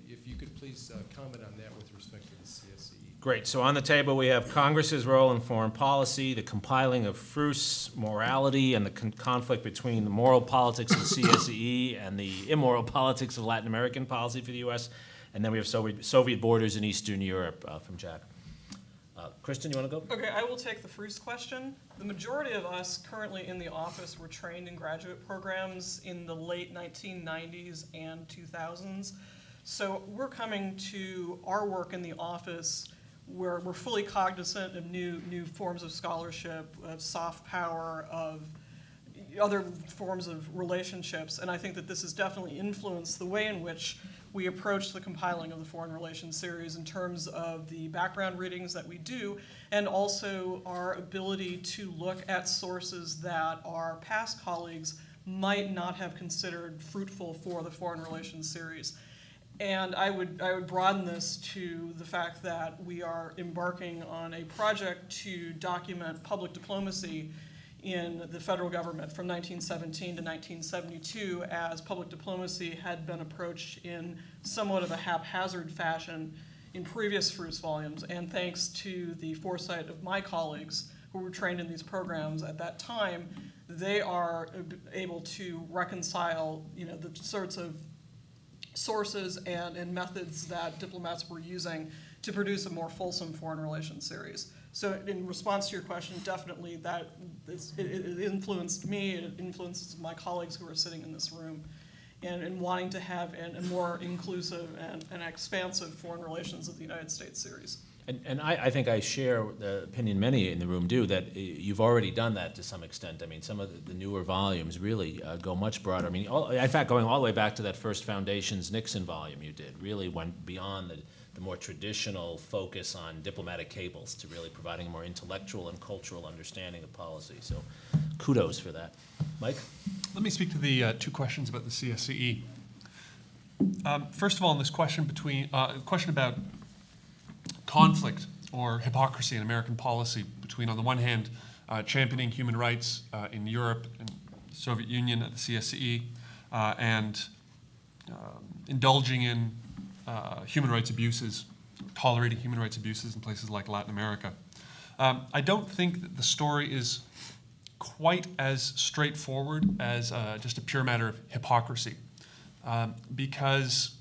if you could please comment on that with respect to the CSCE. Great. So on the table, we have Congress's role in foreign policy, the compiling of FRUS, morality, and the conflict between the moral politics of CSCE and the immoral politics of Latin American policy for the U.S. And then we have Soviet borders in Eastern Europe from Jack. Kristen, you want to go? Okay, I will take the FRUS question. The majority of us currently in the office were trained in graduate programs in the late 1990s and 2000s. So we're coming to our work in the office where we're fully cognizant of new forms of scholarship, of soft power, of other forms of relationships, and I think that this has definitely influenced the way in which we approach the compiling of the Foreign Relations series in terms of the background readings that we do, and also our ability to look at sources that our past colleagues might not have considered fruitful for the Foreign Relations series. And I would broaden this to the fact that we are embarking on a project to document public diplomacy in the federal government from 1917 to 1972, as public diplomacy had been approached in somewhat of a haphazard fashion in previous FRUS volumes. And thanks to the foresight of my colleagues who were trained in these programs at that time, they are able to reconcile, the sorts of sources and methods that diplomats were using to produce a more fulsome foreign relations series. So in response to your question, definitely it influenced me, it influences my colleagues who are sitting in this room, and in wanting to have a more inclusive and expansive foreign relations of the United States series. And I think I share the opinion many in the room do, that you've already done that to some extent. I mean, some of the newer volumes really go much broader. I mean, in fact, going all the way back to that first Foundations Nixon volume you did, really went beyond the more traditional focus on diplomatic cables to really providing a more intellectual and cultural understanding of policy. So kudos for that. Mike? Let me speak to the two questions about the CSCE. First of all, in this question question about conflict or hypocrisy in American policy between, on the one hand, championing human rights in Europe and the Soviet Union at the CSCE, and indulging in human rights abuses, tolerating human rights abuses in places like Latin America. I don't think that the story is quite as straightforward as just a pure matter of hypocrisy, because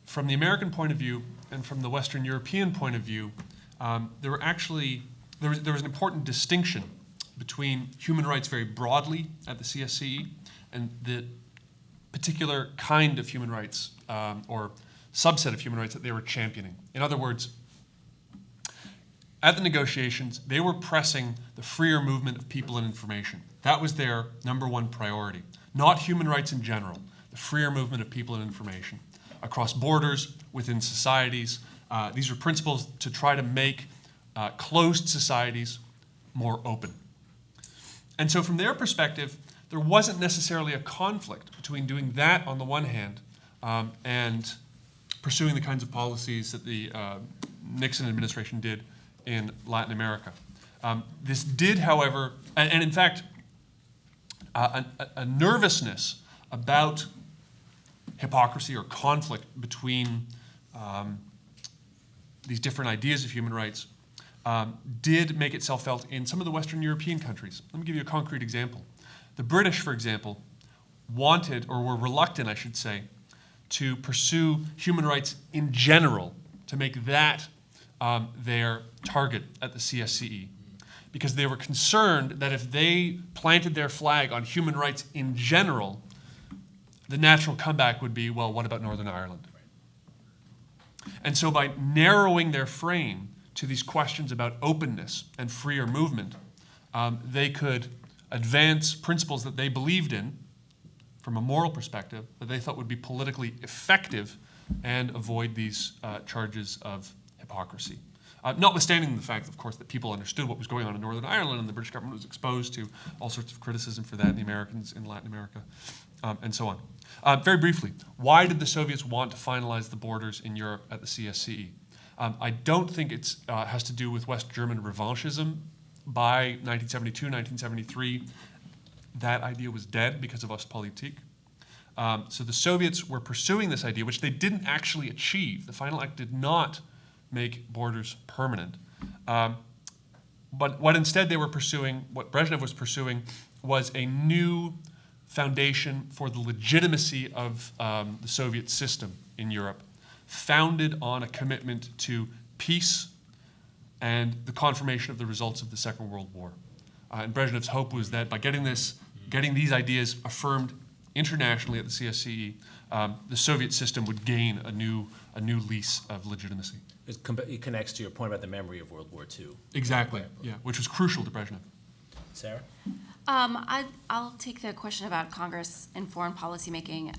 from the American point of view and from the Western European point of view, there was an important distinction between human rights very broadly at the Csce and the particular kind of human rights or subset of human rights that they were championing. In other words, at the negotiations, they were pressing the freer movement of people and information. That was their number one priority. Not human rights in general, the freer movement of people and information across borders, within societies. These were principles to try to make closed societies more open. And so from their perspective, there wasn't necessarily a conflict between doing that on the one hand and pursuing the kinds of policies that the Nixon administration did in Latin America. This did, however, and in fact, a nervousness about hypocrisy or conflict between these different ideas of human rights did make itself felt in some of the Western European countries. Let me give you a concrete example. The British, for example, wanted, or were reluctant, I should say, to pursue human rights in general, to make that their target at the Csce, because they were concerned that if they planted their flag on human rights in general, the natural comeback would be, well, what about Northern Ireland? And so by narrowing their frame to these questions about openness and freer movement, they could advance principles that they believed in from a moral perspective that they thought would be politically effective and avoid these charges of hypocrisy. Notwithstanding the fact, of course, that people understood what was going on in Northern Ireland and the British government was exposed to all sorts of criticism for that, and the Americans in Latin America, and so on. Very briefly, why did the Soviets want to finalize the borders in Europe at the Csce? I don't think it has to do with West German revanchism. By 1972, 1973, that idea was dead because of Ostpolitik. So the Soviets were pursuing this idea, which they didn't actually achieve. The final act did not make borders permanent. But what instead they were pursuing, what Brezhnev was pursuing, was a new foundation for the legitimacy of the Soviet system in Europe, founded on a commitment to peace and the confirmation of the results of the Second World War. And Brezhnev's hope was that by getting these ideas affirmed internationally at the Csce, the Soviet system would gain a new lease of legitimacy. It connects to your point about the memory of World War II. Exactly, yeah, which was crucial to Brezhnev. Sarah? I'll take the question about Congress and foreign policymaking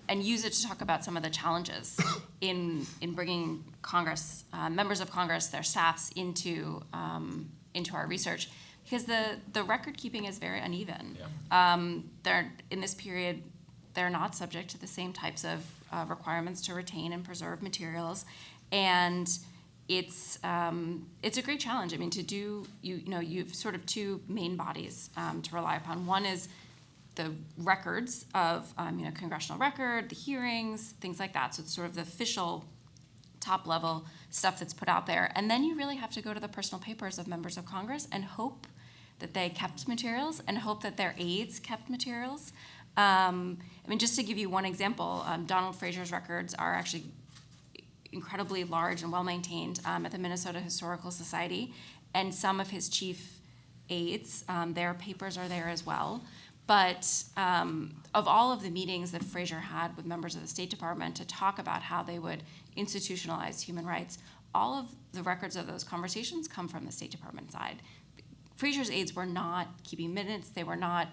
and use it to talk about some of the challenges in bringing Congress, members of Congress, their staffs into our research, because the record keeping is very uneven. Yeah. In this period, they're not subject to the same types of requirements to retain and preserve materials, and it's a great challenge. I mean, to do you've sort of two main bodies to rely upon. One is the records of congressional record, the hearings, things like that. So it's sort of the official top level stuff that's put out there, and then you really have to go to the personal papers of members of Congress and hope that they kept materials and hope that their aides kept materials. I mean, just to give you one example, Donald Fraser's records are actually incredibly large and well-maintained at the Minnesota Historical Society, and some of his chief aides, their papers are there as well. But of all of the meetings that Fraser had with members of the State Department to talk about how they would institutionalize human rights, all of the records of those conversations come from the State Department side. Fraser's aides were not keeping minutes. They were not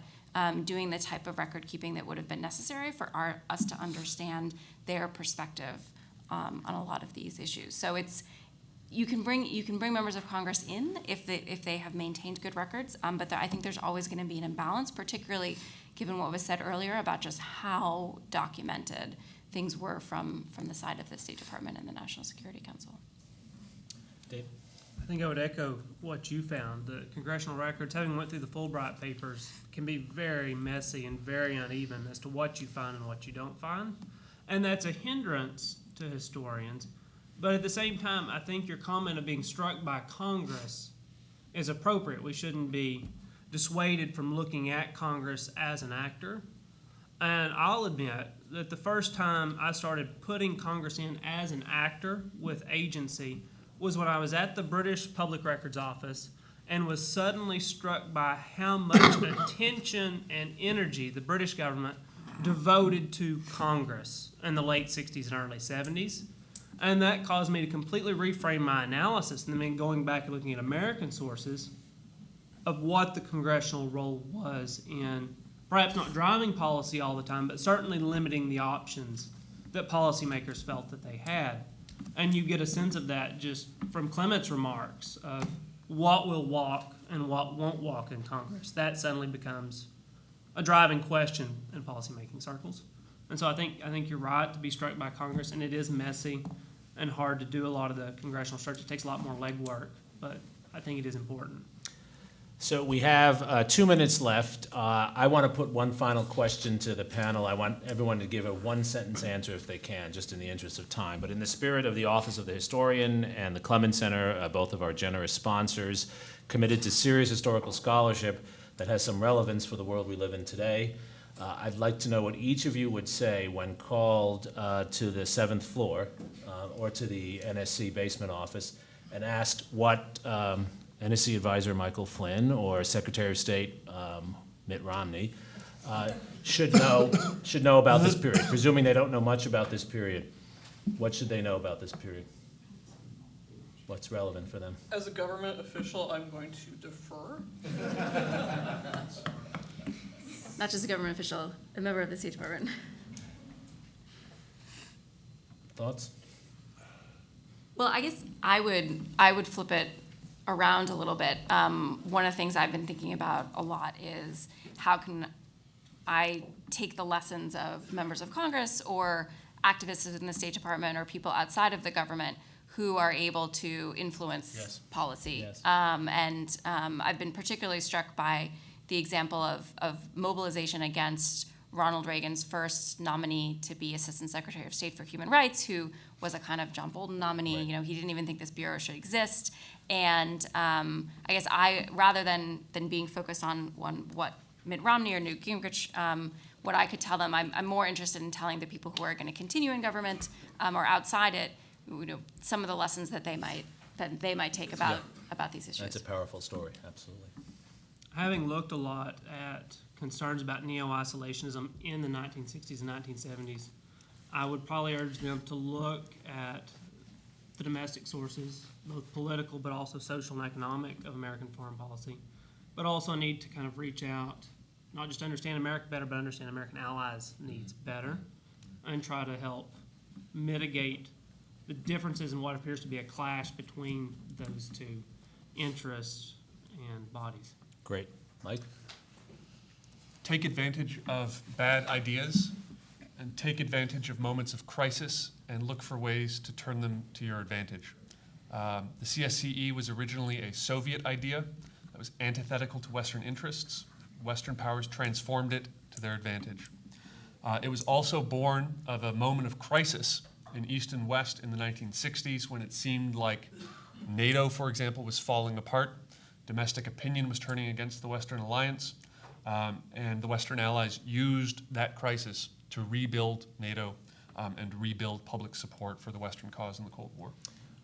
doing the type of record keeping that would have been necessary for us to understand their perspective on a lot of these issues. So you can bring members of Congress in if they have maintained good records, but I think there's always going to be an imbalance, particularly given what was said earlier about just how documented things were from the side of the State Department and the National Security Council. Dave? I think I would echo what you found. The congressional records, having went through the Fulbright papers, can be very messy and very uneven as to what you find and what you don't find. And that's a hindrance to historians. But at the same time, I think your comment of being struck by Congress is appropriate. We shouldn't be dissuaded from looking at Congress as an actor. And I'll admit that the first time I started putting Congress in as an actor with agency was when I was at the British Public Records Office and was suddenly struck by how much attention and energy the British government devoted to Congress in the late 60s and early 70s. And that caused me to completely reframe my analysis, and then going back and looking at American sources of what the congressional role was in perhaps not driving policy all the time, but certainly limiting the options that policymakers felt that they had. And you get a sense of that just from Clements' remarks of what will walk and what won't walk in Congress. That suddenly becomes a driving question in policymaking circles. And so I think you're right to be struck by Congress, and it is messy and hard to do a lot of the congressional search. It takes a lot more legwork, but I think it is important. So we have 2 minutes left. I want to put one final question to the panel. I want everyone to give a one-sentence answer if they can, just in the interest of time. But in the spirit of the Office of the Historian and the Clements Center, both of our generous sponsors, committed to serious historical scholarship that has some relevance for the world we live in today, I'd like to know what each of you would say when called to the 7th floor or to the NSC basement office and asked what NSC Advisor Michael Flynn or Secretary of State Mitt Romney should know about this period. Presuming they don't know much about this period, what should they know about this period? What's relevant for them? As a government official, I'm going to defer. Not just a government official, a member of the State Department. Thoughts? Well, I guess I would flip it around a little bit. One of the things I've been thinking about a lot is how can I take the lessons of members of Congress or activists in the State Department or people outside of the government who are able to influence policy. Yes. I've been particularly struck by the example of mobilization against Ronald Reagan's first nominee to be Assistant Secretary of State for Human Rights, who was a kind of John Bolton nominee. Right. You know, he didn't even think this bureau should exist. And I guess rather than being focused on what Mitt Romney or Newt Gingrich, what I could tell them, I'm more interested in telling the people who are going to continue in government or outside it, you know, some of the lessons that they might take about these issues. That's a powerful story, absolutely. Having looked a lot at concerns about neo-isolationism in the 1960s and 1970s, I would probably urge them to look at the domestic sources, both political but also social and economic, of American foreign policy, but also need to kind of reach out, not just to understand America better, but understand American allies' needs better, and try to help mitigate the differences in what appears to be a clash between those two interests and bodies. Great. Mike? Take advantage of bad ideas and take advantage of moments of crisis and look for ways to turn them to your advantage. The Csce was originally a Soviet idea that was antithetical to Western interests. Western powers transformed it to their advantage. It was also born of a moment of crisis in East and West in the 1960s when it seemed like NATO, for example, was falling apart. Domestic opinion was turning against the Western alliance, and the Western allies used that crisis to rebuild NATO and rebuild public support for the Western cause in the Cold War.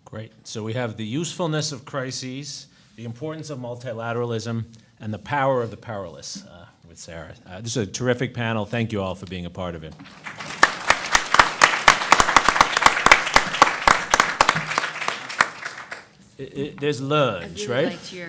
Great. So we have the usefulness of crises, the importance of multilateralism, and the power of the powerless with Sarah. This is a terrific panel. Thank you all for being a part of it. There's lunch, I really right? liked your